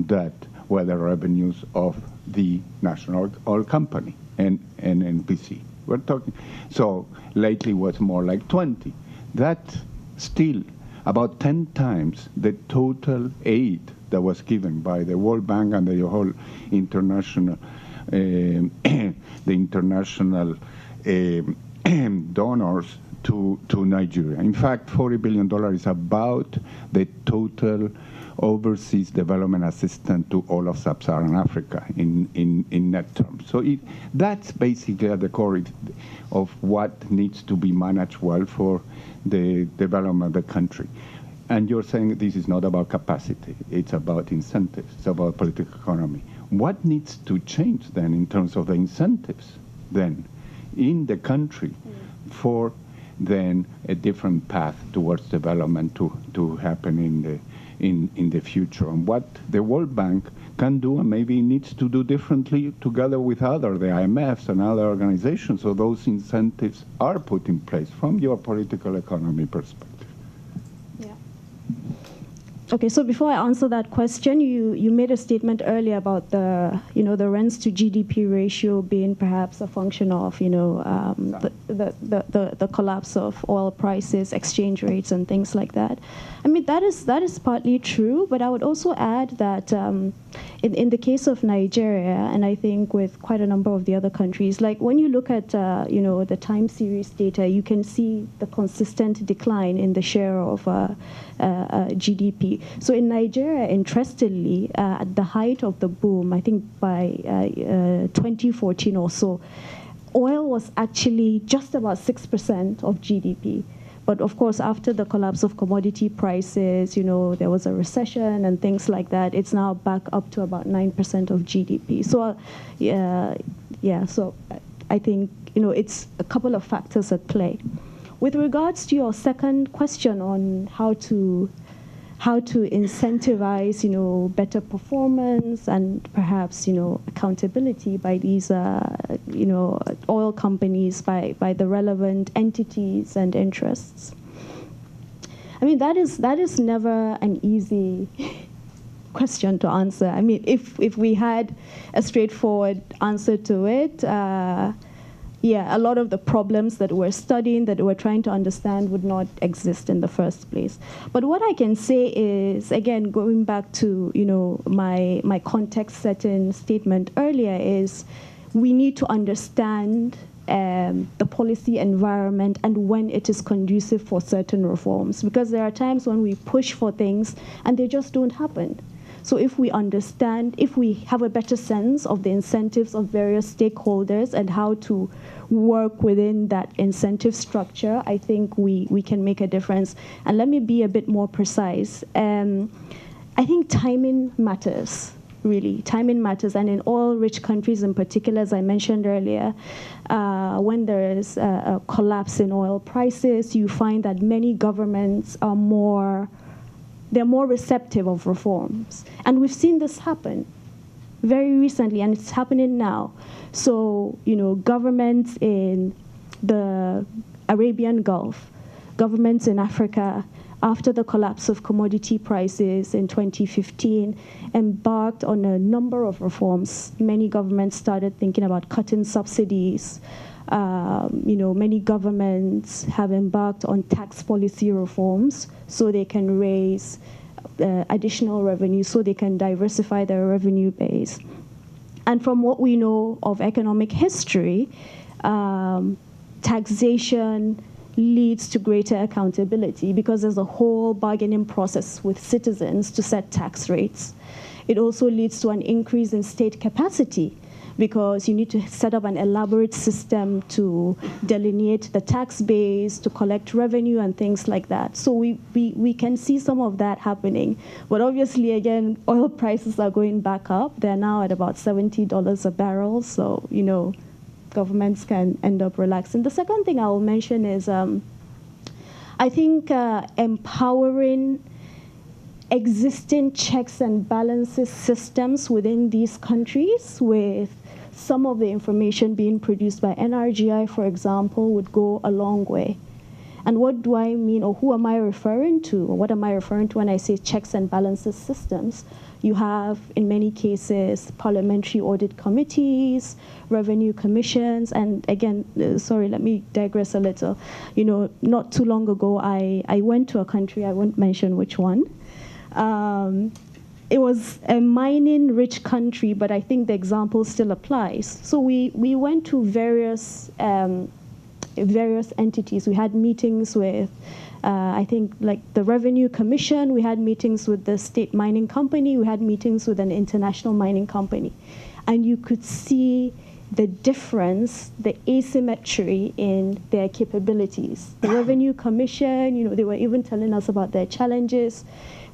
that were the revenues of the national oil company, and NPC. We're talking, so lately was more like 20. That's still about 10 times the total aid that was given by the World Bank and the whole international, the international donors to Nigeria. In fact, $40 billion is about the total overseas development assistance to all of sub-Saharan Africa in net terms. So that's basically at the core of what needs to be managed well for the development of the country. And you're saying this is not about capacity, it's about incentives, it's about political economy. What needs to change then in terms of the incentives then in the country for then a different path towards development to happen in the future, and what the World Bank can do and maybe needs to do differently together with the IMFs and other organizations, so those incentives are put in place from your political economy perspective. Okay, so before I answer that question, you made a statement earlier about the rents to GDP ratio being perhaps a function of the collapse of oil prices, exchange rates, and things like that. I mean, that is partly true, but I would also add that in the case of Nigeria, and I think with quite a number of the other countries, like when you look at the time series data, you can see the consistent decline in the share of GDP. So in Nigeria, interestingly, at the height of the boom, I think by 2014 or so, oil was actually just about 6% of GDP. But of course, after the collapse of commodity prices, there was a recession and things like that. It's now back up to about 9% of GDP. So, so I think, it's a couple of factors at play. With regards to your second question on how to incentivize, better performance and perhaps, accountability by these, oil companies, by the relevant entities and interests. I mean, that is never an easy question to answer. I mean, if we had a straightforward answer to it, yeah, a lot of the problems that we're studying, that we're trying to understand, would not exist in the first place. But what I can say is, again, going back to my context-setting statement earlier, is we need to understand the policy environment and when it is conducive for certain reforms, because there are times when we push for things and they just don't happen. So if we understand, if we have a better sense of the incentives of various stakeholders and how to work within that incentive structure, I think we can make a difference. And let me be a bit more precise. I think timing matters. Really, timing matters, and in oil-rich countries in particular, as I mentioned earlier, when there is a collapse in oil prices, you find that many governments are more receptive of reforms. And we've seen this happen very recently, and it's happening now. So, governments in the Arabian Gulf, governments in Africa, after the collapse of commodity prices in 2015, embarked on a number of reforms. Many governments started thinking about cutting subsidies. Many governments have embarked on tax policy reforms so they can raise additional revenue, so they can diversify their revenue base. And from what we know of economic history, taxation leads to greater accountability because there's a whole bargaining process with citizens to set tax rates. It also leads to an increase in state capacity because you need to set up an elaborate system to delineate the tax base, to collect revenue and things like that. So we can see some of that happening. But obviously, again, oil prices are going back up. They're now at about $70 a barrel. So, governments can end up relaxing. The second thing I will mention is I think empowering existing checks and balances systems within these countries, with some of the information being produced by NRGI, for example, would go a long way. And what do I mean, or who am I referring to, or what am I referring to when I say checks and balances systems? You have, in many cases, parliamentary audit committees, revenue commissions, and again, sorry, let me digress a little. Not too long ago, I went to a country, I won't mention which one. It was a mining-rich country, but I think the example still applies. So we went to various entities. We had meetings with, I think, like the Revenue Commission. We had meetings with the state mining company. We had meetings with an international mining company. And you could see the difference, the asymmetry in their capabilities. The Revenue Commission, they were even telling us about their challenges,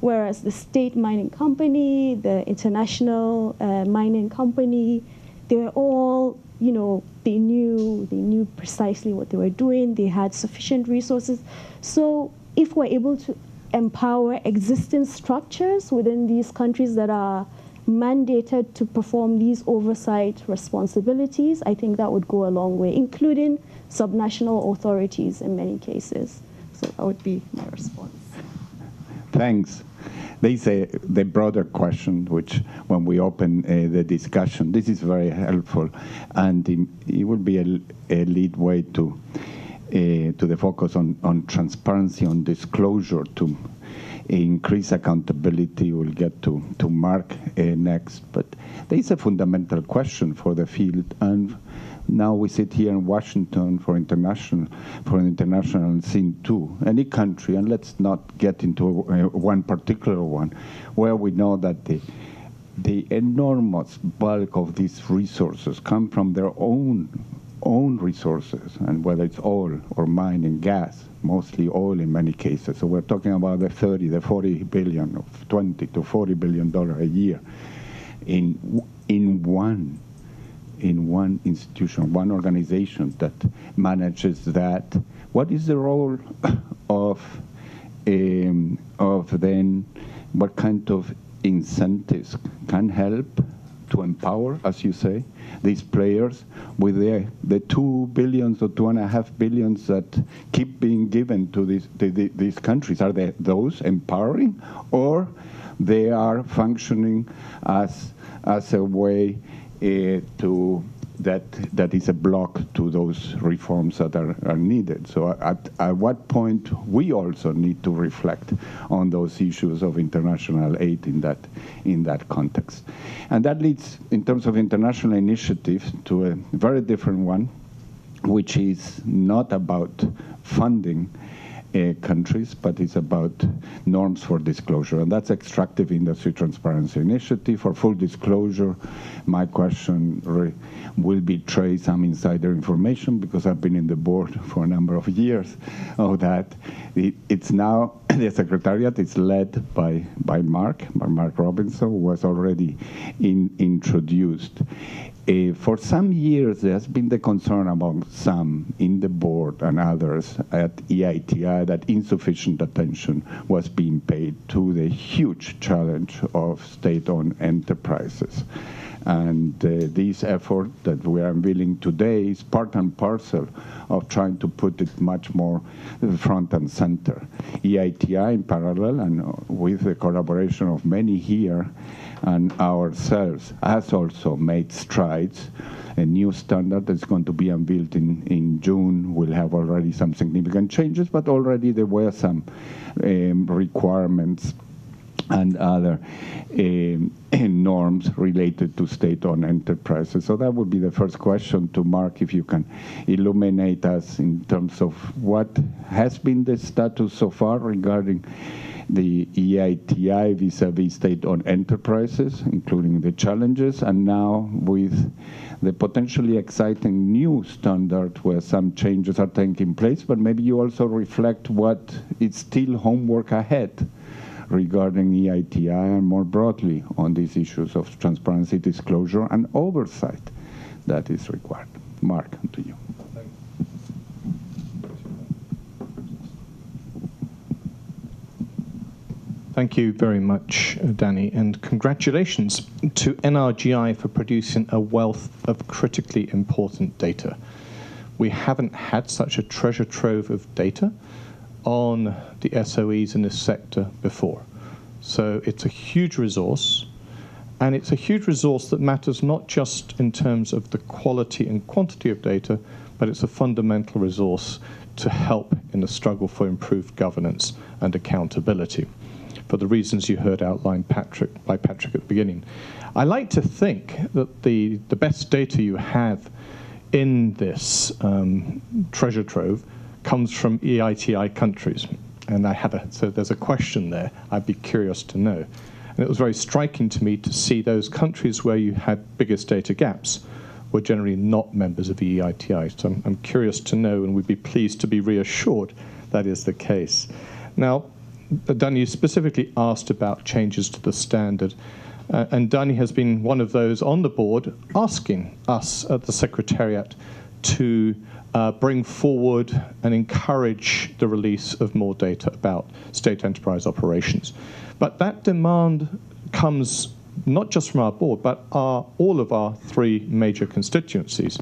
whereas the state mining company, the international mining company, they were all, they knew precisely what they were doing. They had sufficient resources. So if we're able to empower existing structures within these countries that are mandated to perform these oversight responsibilities, I think that would go a long way, including subnational authorities in many cases. So that would be my response. Thanks. The broader question, which when we open the discussion, this is very helpful, and it will be a lead way to the focus on transparency, on disclosure, to increase accountability. We'll get to Mark next, but there is a fundamental question for the field, and now we sit here in Washington for an international scene too. Any country, and let's not get into one particular one, where we know that the enormous bulk of these resources come from their own resources, and whether it's oil or mining, gas, mostly oil in many cases. So we're talking about the 40 billion, of 20 to $40 billion a year in one institution, one organization that manages that. What is the role of then, what kind of incentives can help to empower, as you say, these players with the 2 billions or 2.5 billions that keep being given to these countries? Are those empowering, or they are functioning as a way that is a block to those reforms that are needed. So at what point we also need to reflect on those issues of international aid in that context. And that leads, in terms of international initiative, to a very different one, which is not about funding countries, but it's about norms for disclosure, and that's Extractive Industry Transparency Initiative. For full disclosure, my question will betray some insider information because I've been in the board for a number of years of that. It's now, the Secretariat is led by Mark Robinson, who was already introduced. For some years, there has been the concern among some in the board and others at EITI that insufficient attention was being paid to the huge challenge of state-owned enterprises. And this effort that we are unveiling today is part and parcel of trying to put it much more front and center. EITI, in parallel, and with the collaboration of many here and ourselves, has also made strides. A new standard that's going to be unveiled in June will have already some significant changes, but already there were some requirements and other norms related to state-owned enterprises. So that would be the first question to Mark, if you can illuminate us in terms of what has been the status so far regarding the EITI vis-a-vis state-owned enterprises, including the challenges, and now with the potentially exciting new standard where some changes are taking place, but maybe you also reflect what is still homework ahead regarding EITI and more broadly on these issues of transparency, disclosure, and oversight that is required. Mark, to you. Thank you very much, Danny, and congratulations to NRGI for producing a wealth of critically important data. We haven't had such a treasure trove of data on the SOEs in this sector before. So it's a huge resource, and it's a huge resource that matters not just in terms of the quality and quantity of data, but it's a fundamental resource to help in the struggle for improved governance and accountability, for the reasons you heard outlined by Patrick at the beginning. I like to think that the best data you have in this treasure trove comes from EITI countries. And so there's a question there I'd be curious to know. And it was very striking to me to see those countries where you had biggest data gaps were generally not members of EITI. So I'm curious to know, and we'd be pleased to be reassured that is the case. Now, Danny specifically asked about changes to the standard. And Danny has been one of those on the board asking us at the Secretariat to bring forward and encourage the release of more data about state enterprise operations. But that demand comes not just from our board, but all of our three major constituencies,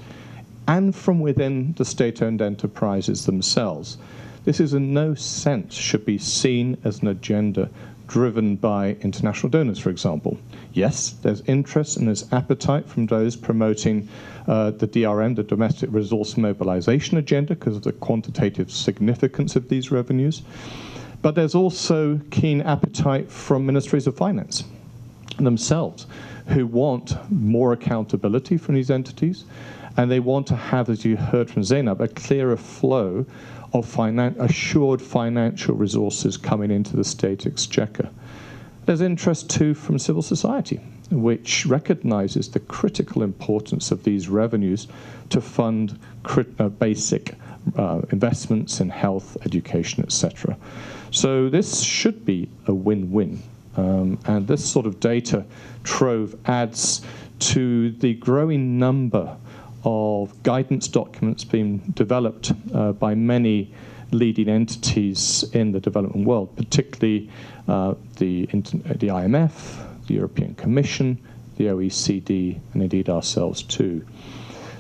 and from within the state-owned enterprises themselves. This is in no sense should be seen as an agenda driven by international donors, for example. Yes, there's interest and there's appetite from those promoting the DRM, the Domestic Resource Mobilization Agenda, because of the quantitative significance of these revenues. But there's also keen appetite from ministries of finance themselves, who want more accountability from these entities, and they want to have, as you heard from Zainab, a clearer flow of assured financial resources coming into the state exchequer. There's interest too from civil society, which recognizes the critical importance of these revenues to fund basic investments in health, education, etc. So this should be a win-win. And this sort of data trove adds to the growing number of guidance documents being developed by many leading entities in the development world, particularly the IMF, the European Commission, the OECD, and indeed ourselves too.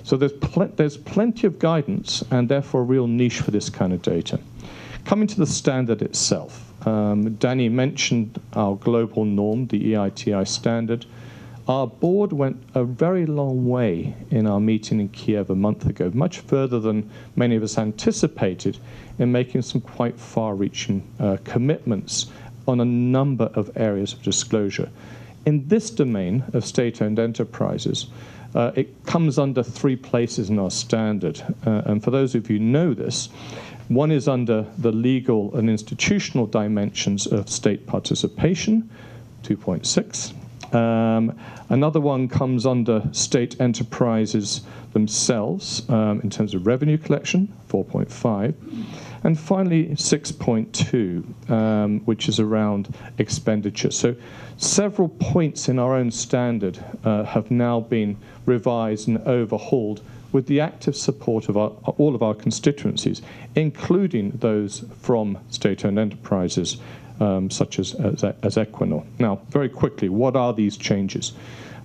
So there's plenty of guidance and therefore a real niche for this kind of data. Coming to the standard itself, Danny mentioned our global norm, the EITI standard. Our board went a very long way in our meeting in Kiev a month ago, much further than many of us anticipated, in making some quite far-reaching commitments on a number of areas of disclosure. In this domain of state-owned enterprises, it comes under 3 places in our standard. And for those of you who know this, one is under the legal and institutional dimensions of state participation, 2.6. Another one comes under state enterprises themselves in terms of revenue collection, 4.5. And finally, 6.2, which is around expenditure. So several points in our own standard have now been revised and overhauled with the active support of all of our constituencies, including those from state-owned enterprises, such as Equinor. Now, very quickly, what are these changes?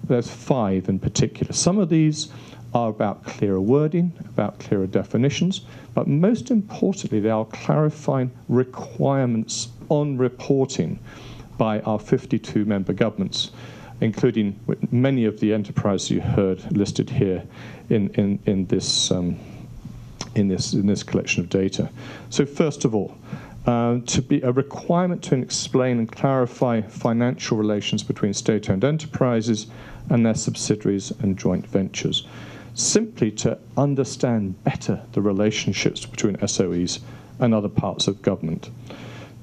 There's 5 in particular. Some of these are about clearer wording, about clearer definitions, but most importantly, they are clarifying requirements on reporting by our 52 member governments, including many of the enterprises you heard listed here in this collection of data. So first of all, to be a requirement to explain and clarify financial relations between state-owned enterprises and their subsidiaries and joint ventures, simply to understand better the relationships between SOEs and other parts of government.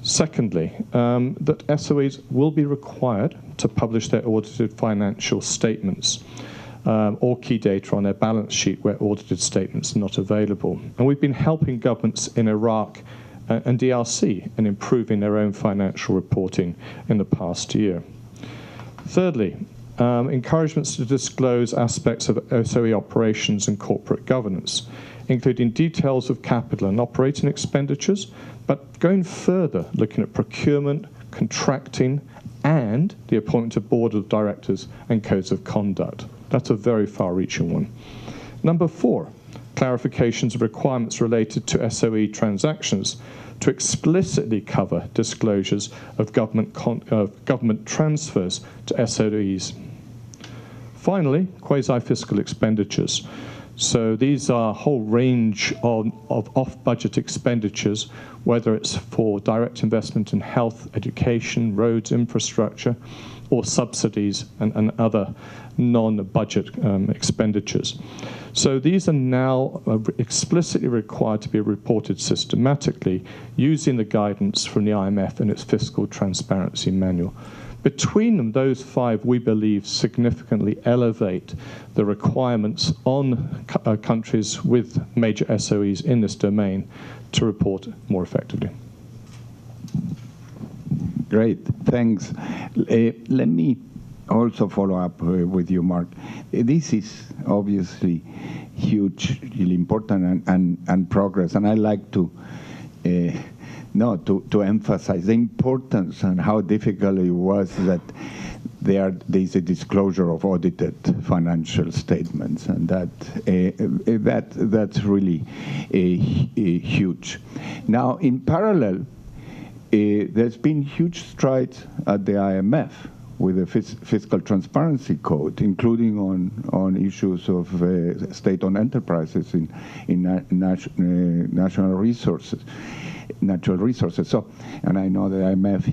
Secondly, that SOEs will be required to publish their audited financial statements or key data on their balance sheet where audited statements are not available. And we've been helping governments in Iraq and DRC in improving their own financial reporting in the past year. Thirdly, encouragements to disclose aspects of SOE operations and corporate governance, including details of capital and operating expenditures, but going further, looking at procurement, contracting, and the appointment of board of directors and codes of conduct. That's a very far-reaching one. Number 4, clarifications of requirements related to SOE transactions to explicitly cover disclosures of government transfers to SOEs. Finally, quasi-fiscal expenditures. So these are a whole range of off-budget expenditures, whether it's for direct investment in health, education, roads, infrastructure, or subsidies and other non-budget expenditures. So these are now explicitly required to be reported systematically using the guidance from the IMF and its Fiscal Transparency Manual. Between them, those 5, we believe, significantly elevate the requirements on countries with major SOEs in this domain to report more effectively. Great, thanks. Let me also follow up with you, Mark. This is obviously hugely important and progress, and I like to emphasize the importance and how difficult it was that there's a disclosure of audited financial statements, and that's really huge. Now, in parallel, there's been huge strides at the IMF with the Fiscal Transparency Code, including on issues of state-owned enterprises in natural resources. So, and I know the IMF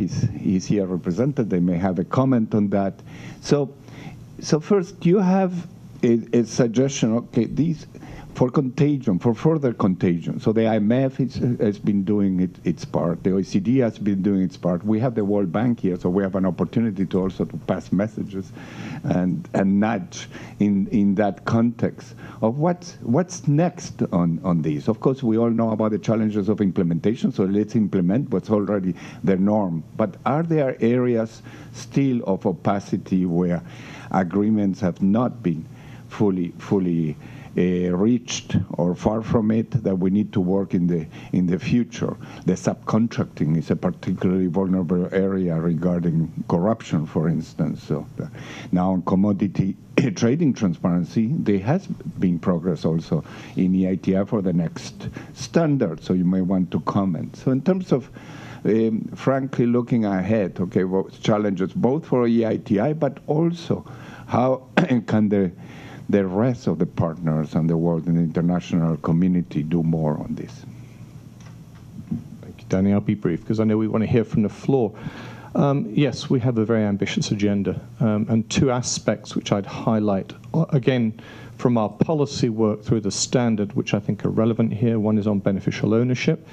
is here represented. They may have a comment on that. So first, you have a suggestion. Okay, these for contagion, for further contagion. So the IMF has been doing its part. The OECD has been doing its part. We have the World Bank here, so we have an opportunity to also to pass messages and nudge in that context of what's next on this. Of course, we all know about the challenges of implementation, so let's implement what's already the norm. But are there areas still of opacity where agreements have not been fully reached or far from it, that we need to work in the future? The subcontracting is a particularly vulnerable area regarding corruption, for instance. So now on commodity trading transparency, there has been progress also in EITI for the next standard, so you may want to comment. So in terms of frankly, looking ahead, okay, what challenges both for EITI, but also how can the rest of the partners and the world and the international community do more on this? Thank you, Danny. I'll be brief because I know we want to hear from the floor. Yes, we have a very ambitious agenda, and two aspects which I'd highlight, again, from our policy work through the standard, which I think are relevant here. One is on beneficial ownership,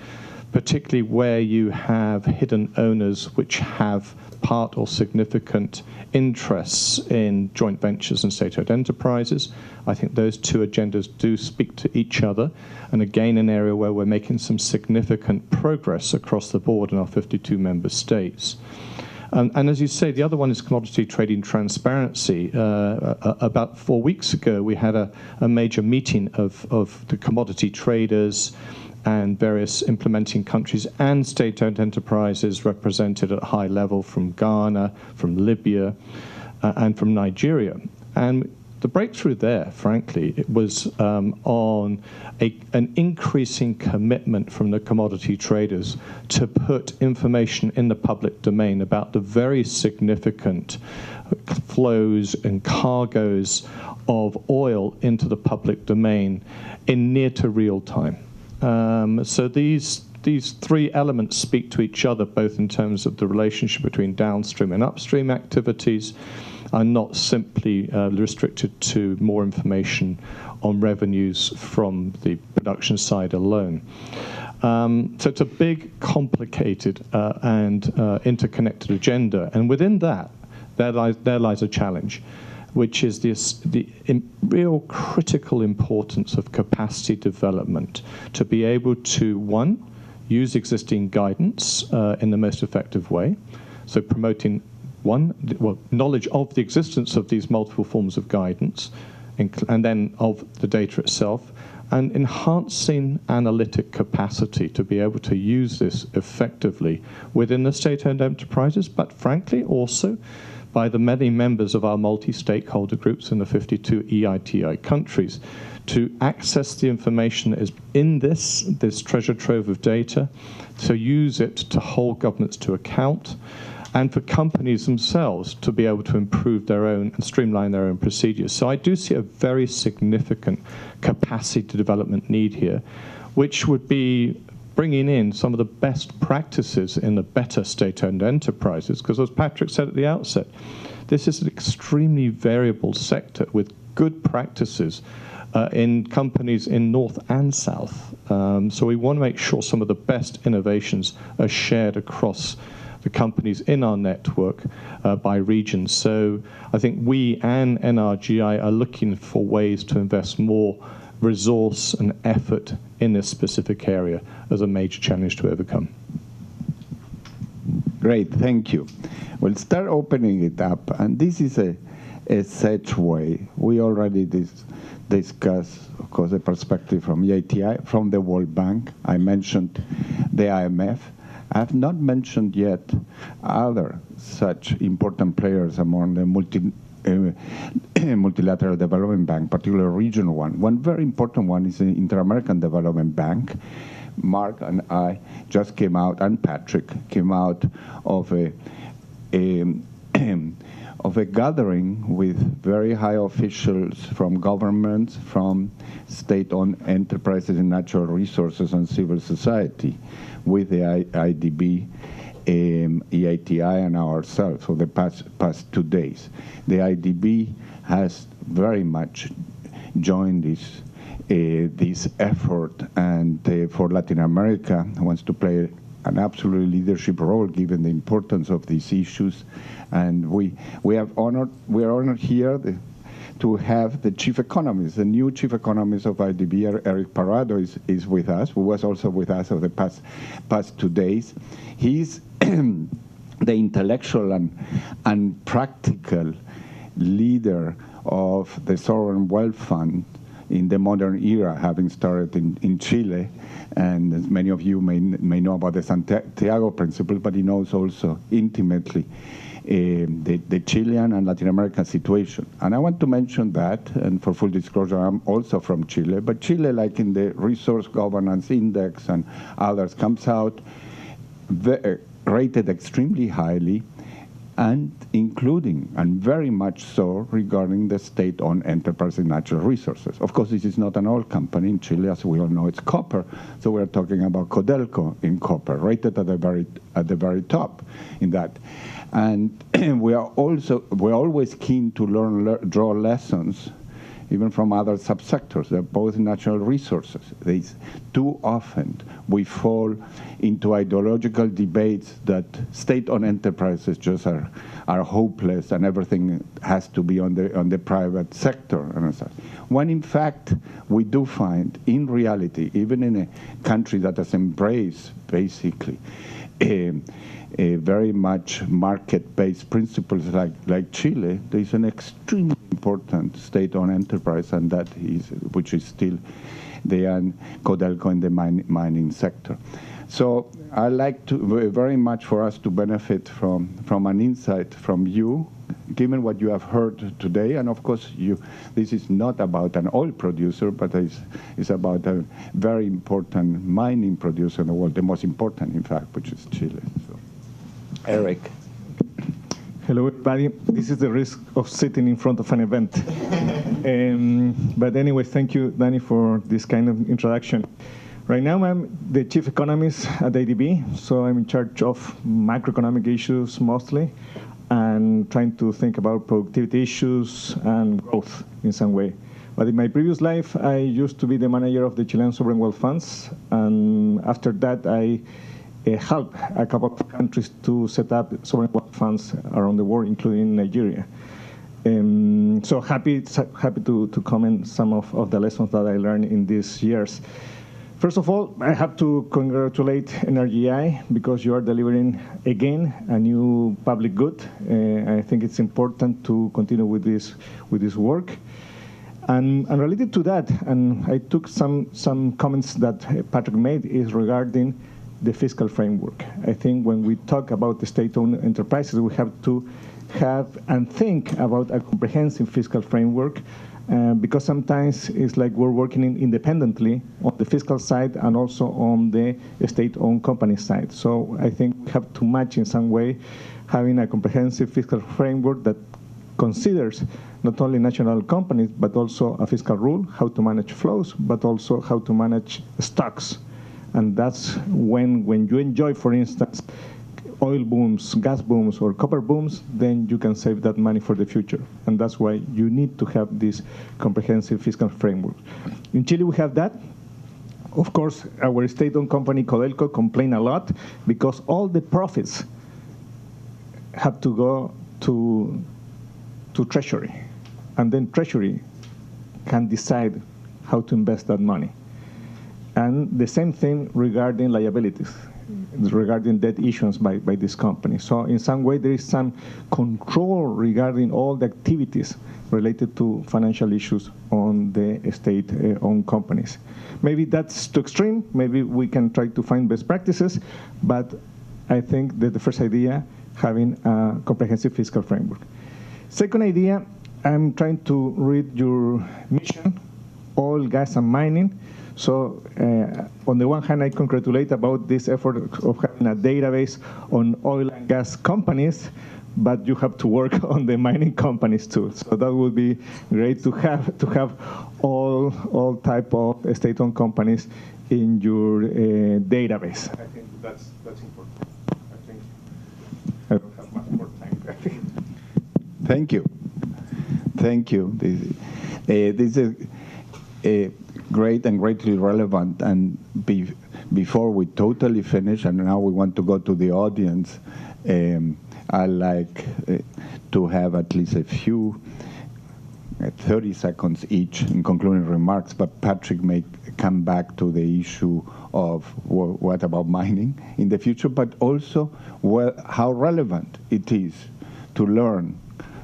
particularly where you have hidden owners which have part or significant interests in joint ventures and state-owned enterprises. I think those two agendas do speak to each other, and again, an area where we're making some significant progress across the board in our 52 member states. And as you say, the other one is commodity trading transparency. About 4 weeks ago, we had a major meeting of the commodity traders and various implementing countries and state-owned enterprises represented at high level from Ghana, from Libya, and from Nigeria. And the breakthrough there, frankly, it was on an increasing commitment from the commodity traders to put information in the public domain about the very significant flows and cargoes of oil into the public domain in near to real time. So these three elements speak to each other, both in terms of the relationship between downstream and upstream activities, are not simply restricted to more information on revenues from the production side alone. So it's a big, complicated, and interconnected agenda. And within that, there lies a challenge, which is the real critical importance of capacity development to be able to, one, use existing guidance in the most effective way, so promoting knowledge of the existence of these multiple forms of guidance, and then of the data itself, and enhancing analytic capacity to be able to use this effectively within the state-owned enterprises, but frankly also by the many members of our multi-stakeholder groups in the 52 EITI countries to access the information that is in this treasure trove of data, to use it to hold governments to account, and for companies themselves to be able to improve their own and streamline their own procedures. So I do see a very significant capacity development need here, which would be bringing in some of the best practices in the better state-owned enterprises, because as Patrick said at the outset, this is an extremely variable sector with good practices in companies in North and South. So we want to make sure some of the best innovations are shared across the companies in our network by region. So I think we and NRGI are looking for ways to invest more resource and effort in this specific area as a major challenge to overcome. Great, thank you. We'll start opening it up, and this is a such way. We already discussed, of course, the perspective from EITI, from the World Bank. I mentioned the IMF. I have not mentioned yet other such important players among the multilateral development bank, particularly regional one. One very important one is the Inter-American Development Bank. Mark and I just came out, and Patrick came out of a gathering with very high officials from governments, from state-owned enterprises in natural resources and civil society, with the IDB, EITI, and ourselves for the past 2 days. The IDB has very much joined this effort, and for Latin America wants to play an absolute leadership role given the importance of these issues. And we are honored here to have the chief economist, the new chief economist of IDB, Eric Parado, is with us, who was also with us over the past 2 days. He's the intellectual and practical leader of the Sovereign Wealth Fund in the modern era, having started in Chile. And as many of you may know about the Santiago Principle, but he knows also intimately the Chilean and Latin American situation. And I want to mention that, and for full disclosure, I'm also from Chile, but Chile, like in the Resource Governance Index and others, comes out rated extremely highly, and including, and very much so, regarding the state-owned enterprise in natural resources. Of course, this is not an oil company. In Chile, as we all know, it's copper. So we're talking about Codelco in copper, rated at the very top in that. And we're always keen to draw lessons, even from other subsectors. They're both natural resources. Too often we fall into ideological debates that state-owned enterprises just are hopeless and everything has to be on the private sector. And so, when in fact we do find, in reality, even in a country that has embraced basically a very much market-based principles like Chile, there is an extremely important state-owned enterprise, and which is still the Codelco in the mining sector. So I like to very much for us to benefit from an insight from you, given what you have heard today. And of course, this is not about an oil producer, but it's about a very important mining producer in the world, the most important, in fact, which is Chile. So, Eric. Hello, everybody. This is the risk of sitting in front of an event. But anyway, thank you, Danny, for this kind of introduction. Right now, I'm the chief economist at ADB, so I'm in charge of macroeconomic issues mostly, and trying to think about productivity issues and growth in some way. But in my previous life, I used to be the manager of the Chilean sovereign wealth funds, and after that, I helped a couple of countries to set up sovereign wealth funds around the world, including Nigeria. So happy to comment some of the lessons that I learned in these years. First of all, I have to congratulate NRGI because you are delivering, again, a new public good. I think it's important to continue with this work. And related to that, and I took some comments that Patrick made, is regarding the fiscal framework. I think when we talk about the state-owned enterprises, we have to have and think about a comprehensive fiscal framework, because sometimes it's like we're working independently on the fiscal side and also on the state-owned company side. So I think we have to match in some way having a comprehensive fiscal framework that considers not only national companies, but also a fiscal rule, how to manage flows, but also how to manage stocks. And that's when you enjoy, for instance, oil booms, gas booms, or copper booms, then you can save that money for the future. And that's why you need to have this comprehensive fiscal framework. In Chile, we have that. Of course, our state-owned company, Codelco, complain a lot because all the profits have to go to Treasury. And then Treasury can decide how to invest that money. And the same thing regarding liabilities, regarding debt issuance by this company. So in some way, there is some control regarding all the activities related to financial issues on the state-owned companies. Maybe that's too extreme. Maybe we can try to find best practices. But I think that the first idea, having a comprehensive fiscal framework. Second idea, I'm trying to read your mission, oil, gas, and mining. So on the one hand, I congratulate about this effort of having a database on oil and gas companies, but you have to work on the mining companies too. So that would be great to have all type of state-owned companies in your database. I think that's important. I think I don't have much more time. Thank you. Thank you. This is great and greatly relevant. And before we totally finish, and now we want to go to the audience, I like to have at least a few 30 seconds each in concluding remarks, but Patrick may come back to the issue of what about mining in the future, but also how relevant it is to learn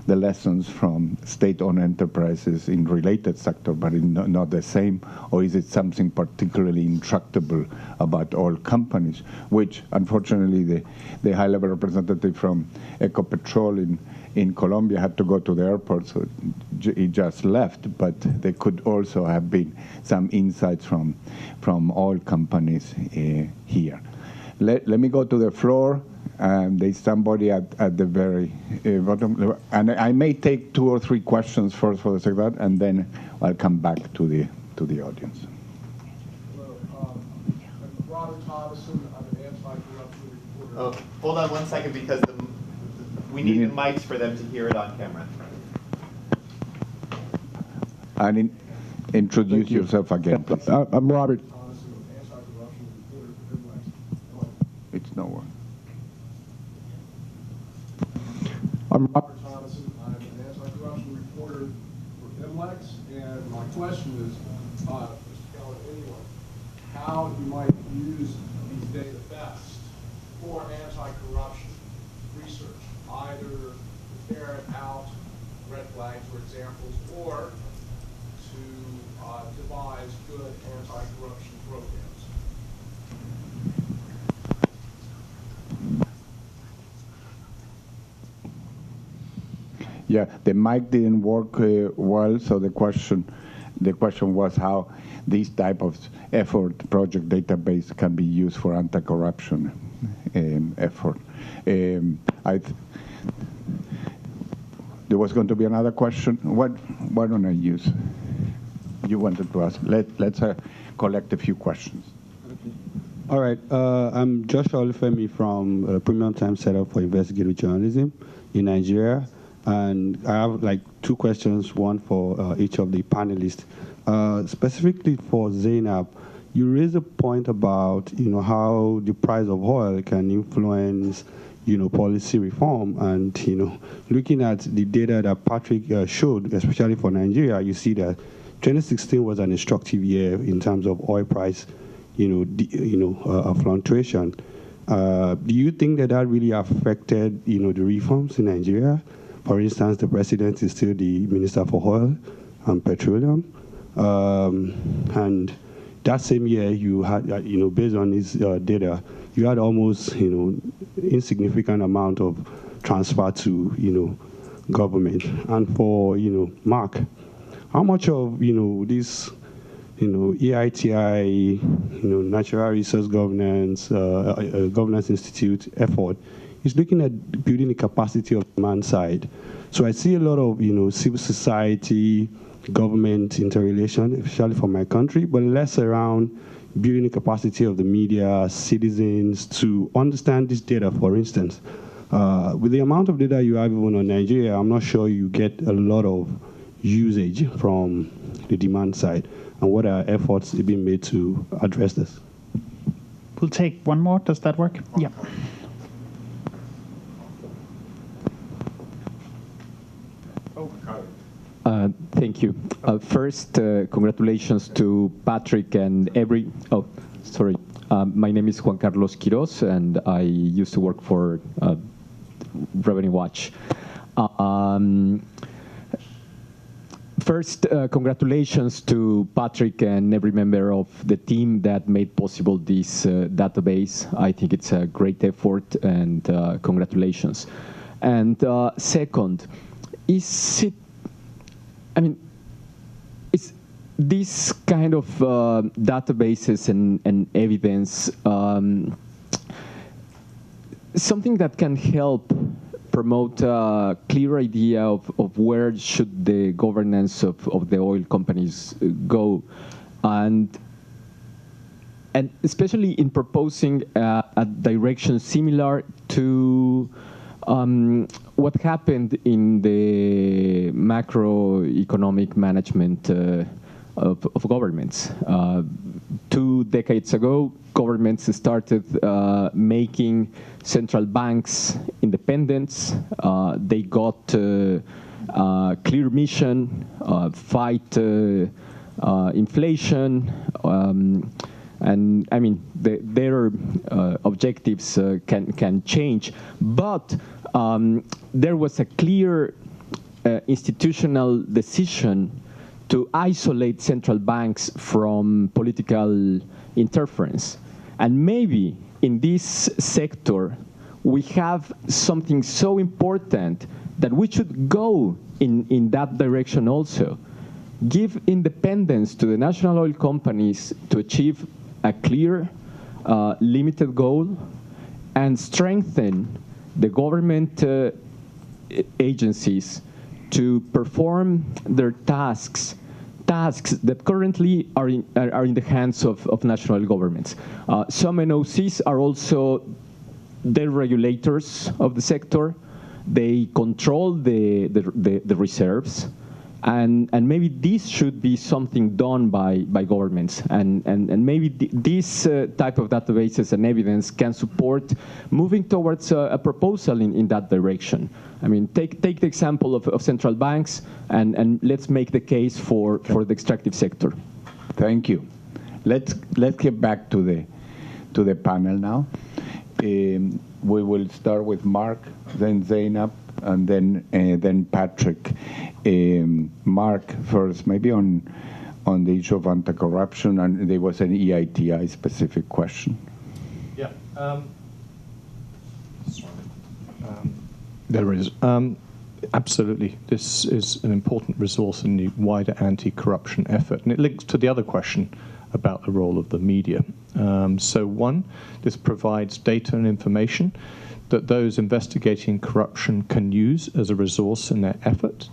the lessons from state-owned enterprises in related sector, but not the same, or is it something particularly intractable about oil companies, which unfortunately the high-level representative from Ecopetrol in Colombia had to go to the airport, so he just left, but there could also have been some insights from oil companies here. Let me go to the floor. There's somebody at the very bottom. And I may take 2 or 3 questions first for the secretary, and then I'll come back to the audience. Hello. I'm Robert Thomason. I'm an anti-corruption reporter. Oh, hold on 1 second, because we need the mics for them to hear it on camera. And introduce yourself again, please. I'm Robert Thomason, an anti-corruption reporter for NWEX. It's nowhere. I'm Robert Thomason. I'm an anti-corruption reporter for NWEX. And my question is, Mr. Keller, anyone, how you might use these data best for anti-corruption research, either to ferret out red flags or examples, or to devise good anti-corruption programs. Yeah, the mic didn't work well, so the question was how this type of effort, project database, can be used for anti-corruption effort. There was going to be another question. Why don't I use? You wanted to ask. Let's collect a few questions. All right. I'm Joshua Olufemi from Premium Time Setup for Investigative Journalism in Nigeria. And I have like 2 questions, one for each of the panelists. Specifically for Zainab, you raised a point about how the price of oil can influence policy reform, and looking at the data that Patrick showed, especially for Nigeria, you see that 2016 was an instructive year in terms of oil price, fluctuation. Do you think that really affected the reforms in Nigeria? For instance, the president is still the Minister for Oil and Petroleum. And that same year, you had, based on this data, you had almost, insignificant amount of transfer to, government. And for, Mark, how much of, this, EITI, Natural Resource Governance, Governance Institute effort is looking at building the capacity of demand side. So I see a lot of, civil society, government interrelation, especially for my country, but less around building the capacity of the media, citizens to understand this data, for instance. With the amount of data you have even on Nigeria, I'm not sure you get a lot of usage from the demand side. And what are efforts being made to address this? We'll take one more. Does that work? Yeah. Thank you. First, congratulations to Patrick and my name is Juan Carlos Quiroz, and I used to work for Revenue Watch. First, congratulations to Patrick and every member of the team that made possible this database. I think it's a great effort, and congratulations. And second, is this kind of databases and evidence something that can help promote a clear idea of where should the governance of the oil companies go, and especially in proposing a direction similar to what happened in the macroeconomic management of governments. 2 decades ago, governments started making central banks independent. They got a clear mission, fight inflation, and I mean their objectives can change, but there was a clear institutional decision to isolate central banks from political interference. And maybe in this sector, we have something so important that we should go in that direction also. Give independence to the national oil companies to achieve a clear limited goal, and strengthen the government agencies to perform their tasks that currently are in the hands of national governments. Some NOCs are also the regulators of the sector. They control the reserves, and maybe this should be something done by governments, and maybe this type of databases and evidence can support moving towards a proposal in that direction. I mean, take the example of central banks, and let's make the case for the extractive sector. Thank you. Let's get back to the panel now. We will start with Mark, then Zainab, and then Patrick. Mark first, maybe on the issue of anti-corruption, and there was an EITI specific question. Yeah. There is. Absolutely. This is an important resource in the wider anti-corruption effort, and it links to the other question about the role of the media. So one, this provides data and information that those investigating corruption can use as a resource in their effort,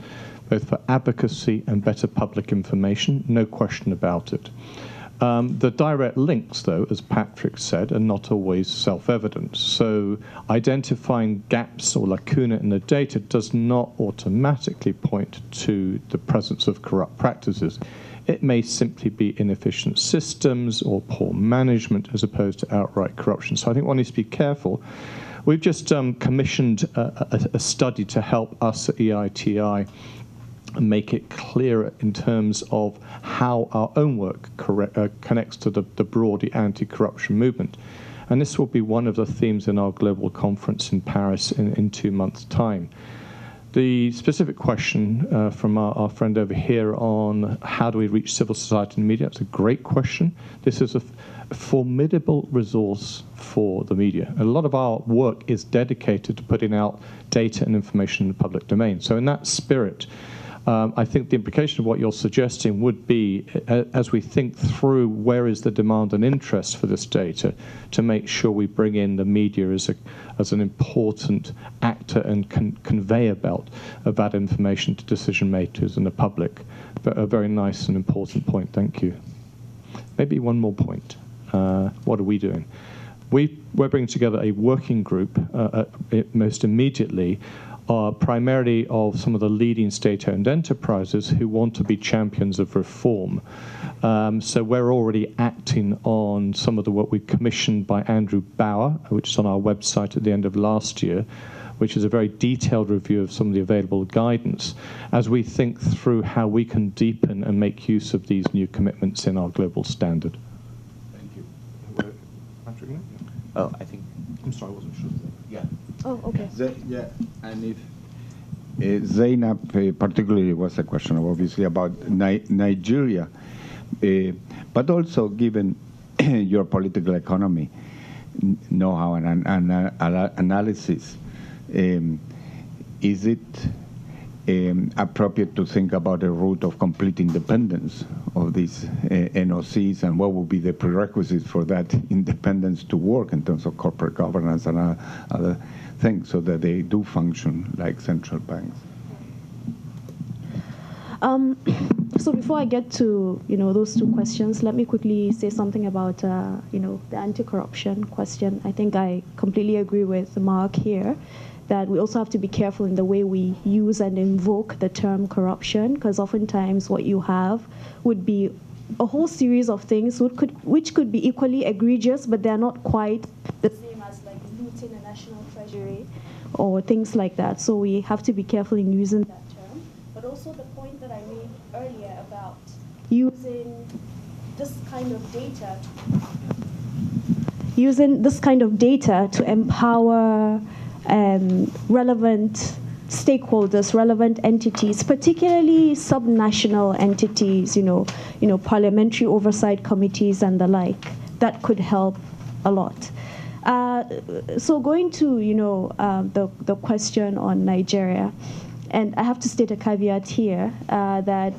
both for advocacy and better public information, no question about it. The direct links, though, as Patrick said, are not always self-evident. So identifying gaps or lacuna in the data does not automatically point to the presence of corrupt practices. It may simply be inefficient systems or poor management as opposed to outright corruption. So I think one needs to be careful. We've just commissioned a study to help us at EITI make it clearer in terms of how our own work connects to the broader anti-corruption movement. And this will be one of the themes in our global conference in Paris in 2 months' time. The specific question from our friend over here on how do we reach civil society and media, that's a great question. This is a formidable resource for the media. A lot of our work is dedicated to putting out data and information in the public domain. So in that spirit, I think the implication of what you're suggesting would be, as we think through where is the demand and interest for this data, to make sure we bring in the media as an important actor and conveyor belt of that information to decision makers and the public. But a very nice and important point, thank you. Maybe one more point. What are we doing? We're bringing together a working group most immediately, primarily of some of the leading state-owned enterprises who want to be champions of reform. So we're already acting on some of the work we commissioned by Andrew Bauer, which is on our website at the end of last year, which is a very detailed review of some of the available guidance as we think through how we can deepen and make use of these new commitments in our global standard. Thank you. Patrick? Oh, I think. I'm sorry, I wasn't sure. Yeah. Oh, okay. Yeah, and if Zainab particularly was a question, obviously, about Nigeria, but also given your political economy know-how and analysis, is it appropriate to think about a route of complete independence of these NOCs, and what would be the prerequisites for that independence to work in terms of corporate governance and other things, so that they do function like central banks? So before I get to those two questions, let me quickly say something about the anti-corruption question. I think I completely agree with Mark here that we also have to be careful in the way we use and invoke the term corruption, because oftentimes what you have would be a whole series of things which could be equally egregious, but they're not quite the same as like looting a national treasury or things like that. So we have to be careful in using that term. But also the point that I made earlier about using this kind of data to empower relevant stakeholders, relevant entities, particularly subnational entities, parliamentary oversight committees and the like. That could help a lot. So going to the question on Nigeria, and I have to state a caveat here that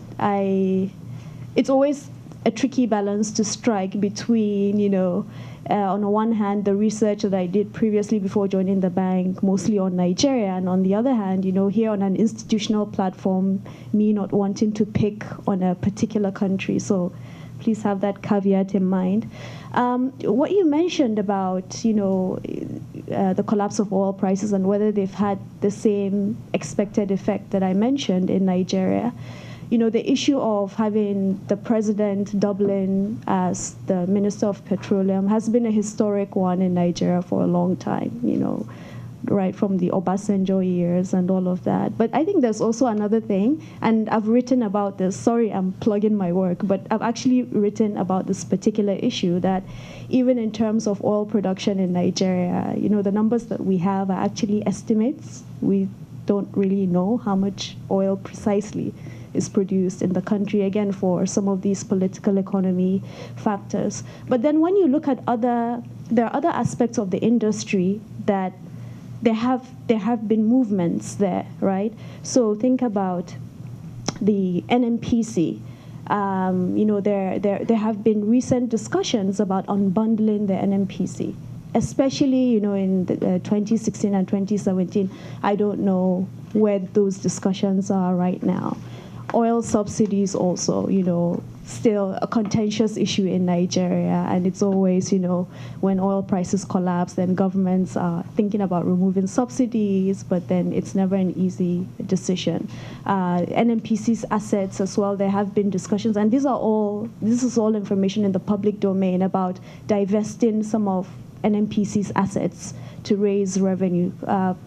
it's always a tricky balance to strike between, on the one hand, the research that I did previously before joining the bank, mostly on Nigeria, and on the other hand, here on an institutional platform, me not wanting to pick on a particular country. So please have that caveat in mind. What you mentioned about, the collapse of oil prices and whether they've had the same expected effect that I mentioned in Nigeria, the issue of having the president Dublin as the Minister of Petroleum has been a historic one in Nigeria for a long time, right from the Obasanjo years and all of that. But I think there's also another thing, and I've written about this. Sorry, I'm plugging my work, but I've actually written about this particular issue that even in terms of oil production in Nigeria, the numbers that we have are actually estimates. We don't really know how much oil precisely is produced in the country, again, for some of these political economy factors. But then when you look at there are other aspects of the industry that there have been movements there, right? So think about the NMPC. There have been recent discussions about unbundling the NMPC, especially in 2016 and 2017. I don't know where those discussions are right now. Oil subsidies also, still a contentious issue in Nigeria, and it's always, when oil prices collapse, then governments are thinking about removing subsidies, but then it's never an easy decision. NMPC's assets as well, there have been discussions, and this is all information in the public domain about divesting some of NMPC's assets to raise revenue.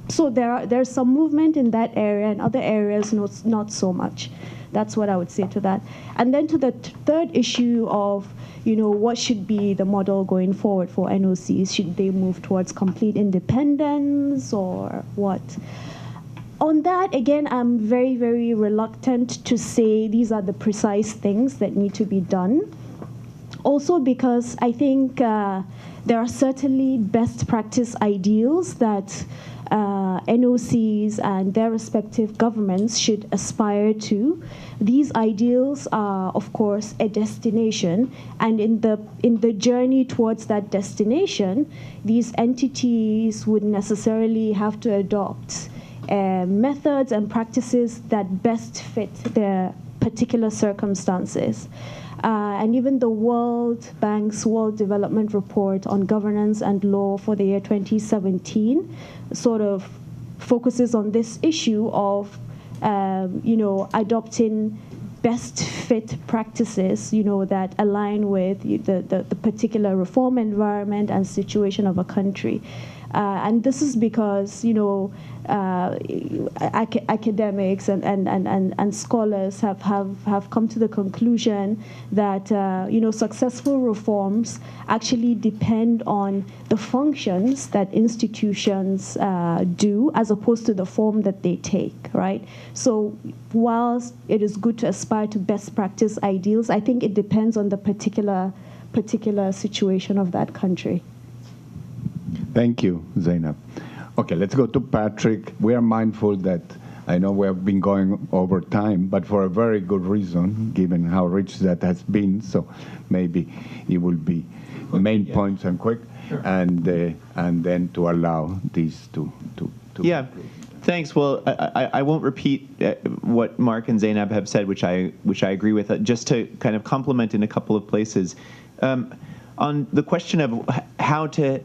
So there's some movement in that area, and other areas not so much. That's what I would say to that. And then to the third issue of, what should be the model going forward for NOCs? Should they move towards complete independence or what? On that, again, I'm very, very reluctant to say these are the precise things that need to be done. Also because I think there are certainly best practice ideals that NOCs and their respective governments should aspire to. These ideals are, of course, a destination, and in the journey towards that destination, these entities would necessarily have to adopt methods and practices that best fit their particular circumstances. And even the World Bank's World Development Report on Governance and Law for the year 2017 sort of focuses on this issue of, adopting best fit practices, that align with the particular reform environment and situation of a country. And this is because, academics and scholars have come to the conclusion that, successful reforms actually depend on the functions that institutions do as opposed to the form that they take, right? So whilst it is good to aspire to best practice ideals, I think it depends on the particular situation of that country. Thank you, Zainab. Okay, let's go to Patrick. We are mindful that I know we have been going over time, but for a very good reason, given how rich that has been. So maybe it will be main points and quick, sure. And then to allow these to yeah. Thanks. Well, I won't repeat what Mark and Zainab have said, which I agree with. Just to kind of complement in a couple of places, on the question of how to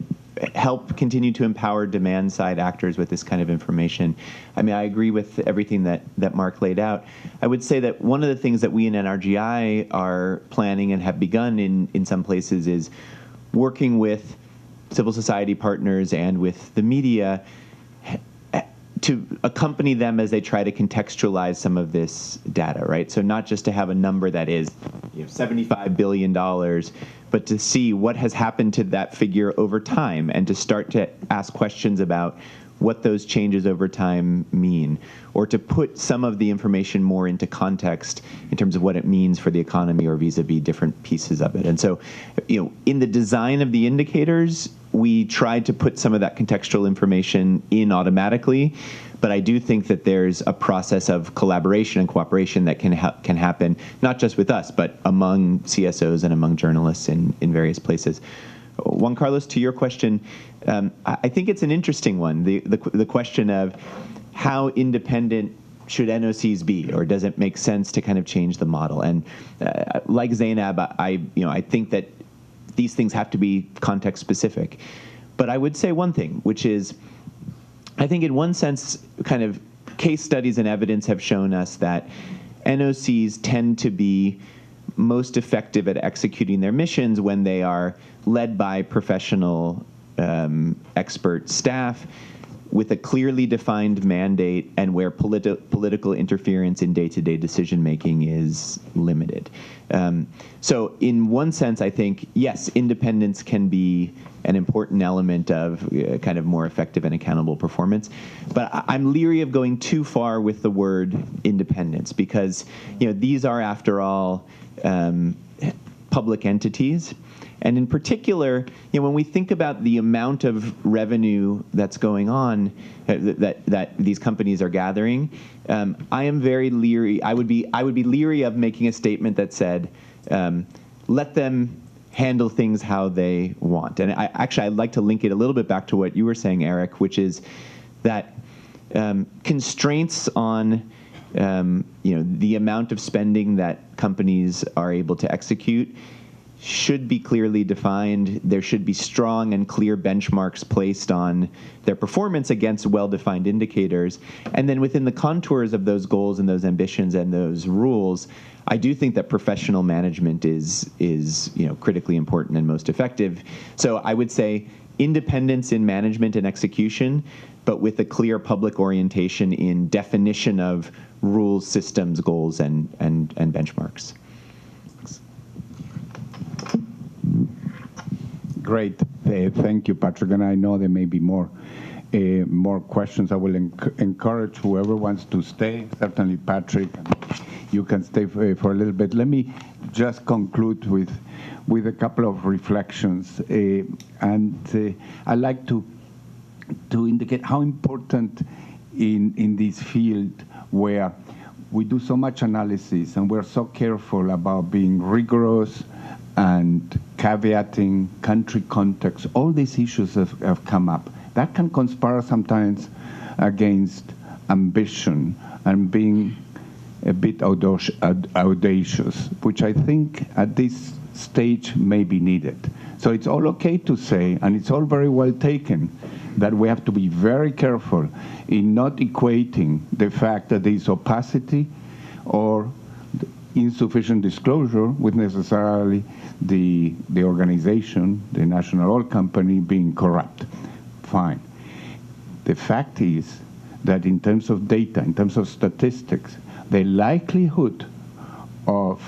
help continue to empower demand-side actors with this kind of information. I mean, I agree with everything that Mark laid out. I would say that one of the things that we in NRGI are planning and have begun in some places is working with civil society partners and with the media to accompany them as they try to contextualize some of this data, right? So not just to have a number that is $75 billion, but to see what has happened to that figure over time and to start to ask questions about what those changes over time mean, or to put some of the information more into context in terms of what it means for the economy or vis-a-vis different pieces of it. And so, in the design of the indicators, we tried to put some of that contextual information in automatically, but I do think that there's a process of collaboration and cooperation that can happen, not just with us, but among CSOs and among journalists in various places. Juan Carlos, to your question, I think it's an interesting one, the question of how independent should NOCs be, or does it make sense to kind of change the model? And like Zainab, I think that these things have to be context specific. But I would say one thing, which is, I think in one sense, kind of case studies and evidence have shown us that NOCs tend to be most effective at executing their missions when they are led by professional expert staff with a clearly defined mandate and where political interference in day-to-day decision-making is limited. So in one sense, I think, yes, independence can be an important element of kind of more effective and accountable performance. But I'm leery of going too far with the word independence because, these are, after all, public entities. And in particular, when we think about the amount of revenue that's going on, that these companies are gathering, I am very leery. I would be leery of making a statement that said, let them handle things how they want. And I'd like to link it a little bit back to what you were saying, Eric, which is that constraints on the amount of spending that companies are able to execute should be clearly defined. There should be strong and clear benchmarks placed on their performance against well-defined indicators. And then within the contours of those goals and those ambitions and those rules, I do think that professional management is critically important and most effective. So I would say independence in management and execution, but with a clear public orientation in definition of rules, systems, goals, and benchmarks. Great. Thank you, Patrick. And I know there may be more questions. I will encourage whoever wants to stay. Certainly, Patrick, you can stay for a little bit. Let me just conclude with a couple of reflections. I'd like to indicate how important in this field where we do so much analysis and we're so careful about being rigorous and caveating, country context, all these issues have come up. That can conspire sometimes against ambition and being a bit audacious, which I think at this stage may be needed. So it's all okay to say, and it's all very well taken, that we have to be very careful in not equating the fact that there is opacity or insufficient disclosure with necessarily the organization, the national oil company, being corrupt. Fine. The fact is that in terms of data, in terms of statistics, the likelihood of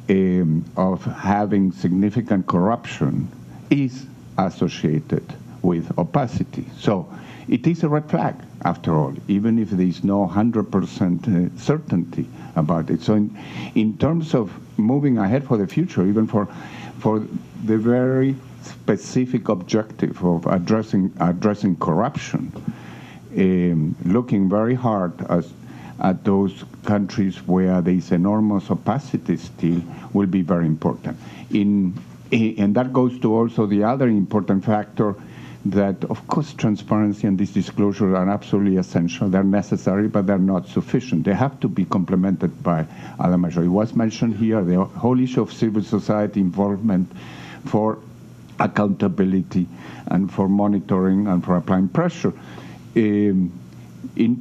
having significant corruption is associated with opacity. So it is a red flag, after all, even if there is no 100% certainty about it. So in terms of moving ahead for the future, even for the very specific objective of addressing corruption, looking very hard at those countries where there is enormous opacity still will be very important. And that goes to also the other important factor that, of course, transparency and this disclosure are absolutely essential. They're necessary, but they're not sufficient. They have to be complemented by other measures. It was mentioned here, the whole issue of civil society involvement for accountability and for monitoring and for applying pressure. In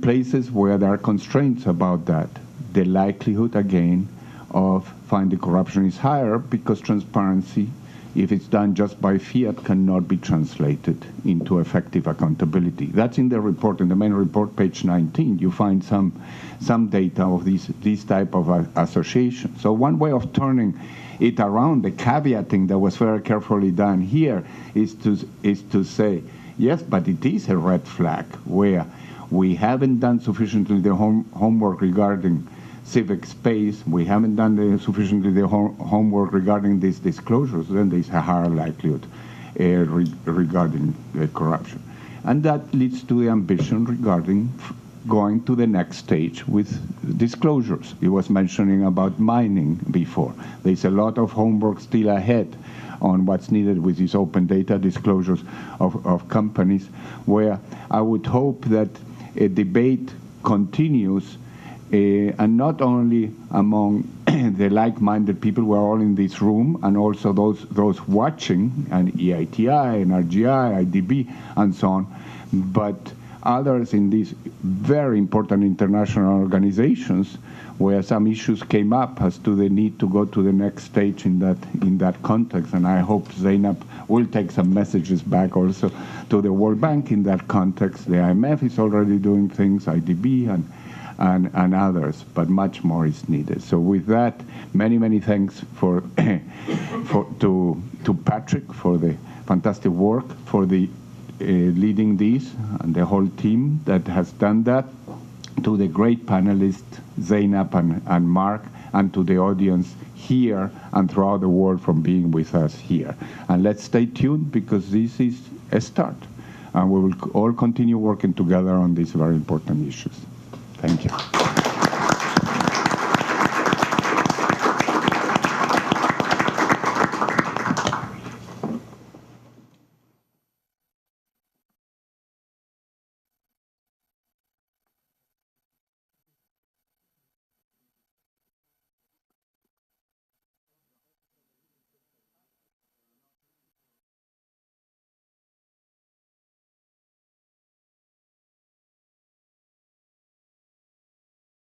places where there are constraints about that, the likelihood, again, of finding corruption is higher because transparency, if it's done just by fiat, cannot be translated into effective accountability. That's in the report, in the main report, page 19. You find some data of these type of associations. So one way of turning it around, the caveating that was very carefully done here, is to say, yes, but it is a red flag where we haven't done sufficiently the homework regarding civic space, we haven't done sufficiently the homework regarding these disclosures, then there's a higher likelihood. regarding corruption. And that leads to the ambition regarding going to the next stage with disclosures. He was mentioning about mining before. There's a lot of homework still ahead on what's needed with these open data disclosures of companies, where I would hope that a debate continues, and not only among the like-minded people who are all in this room, and also those watching, and EITI, NRGI, IDB, and so on, but others in these very important international organizations where some issues came up as to the need to go to the next stage in that context. And I hope Zainab will take some messages back also to the World Bank in that context. The IMF is already doing things, IDB and others, but much more is needed. So with that, many thanks to Patrick for the fantastic work, for the leading this, and the whole team that has done that, to the great panelists, Zainab and Mark, and to the audience here and throughout the world from being with us here. And let's stay tuned, because this is a start. And we will all continue working together on these very important issues. Thank you.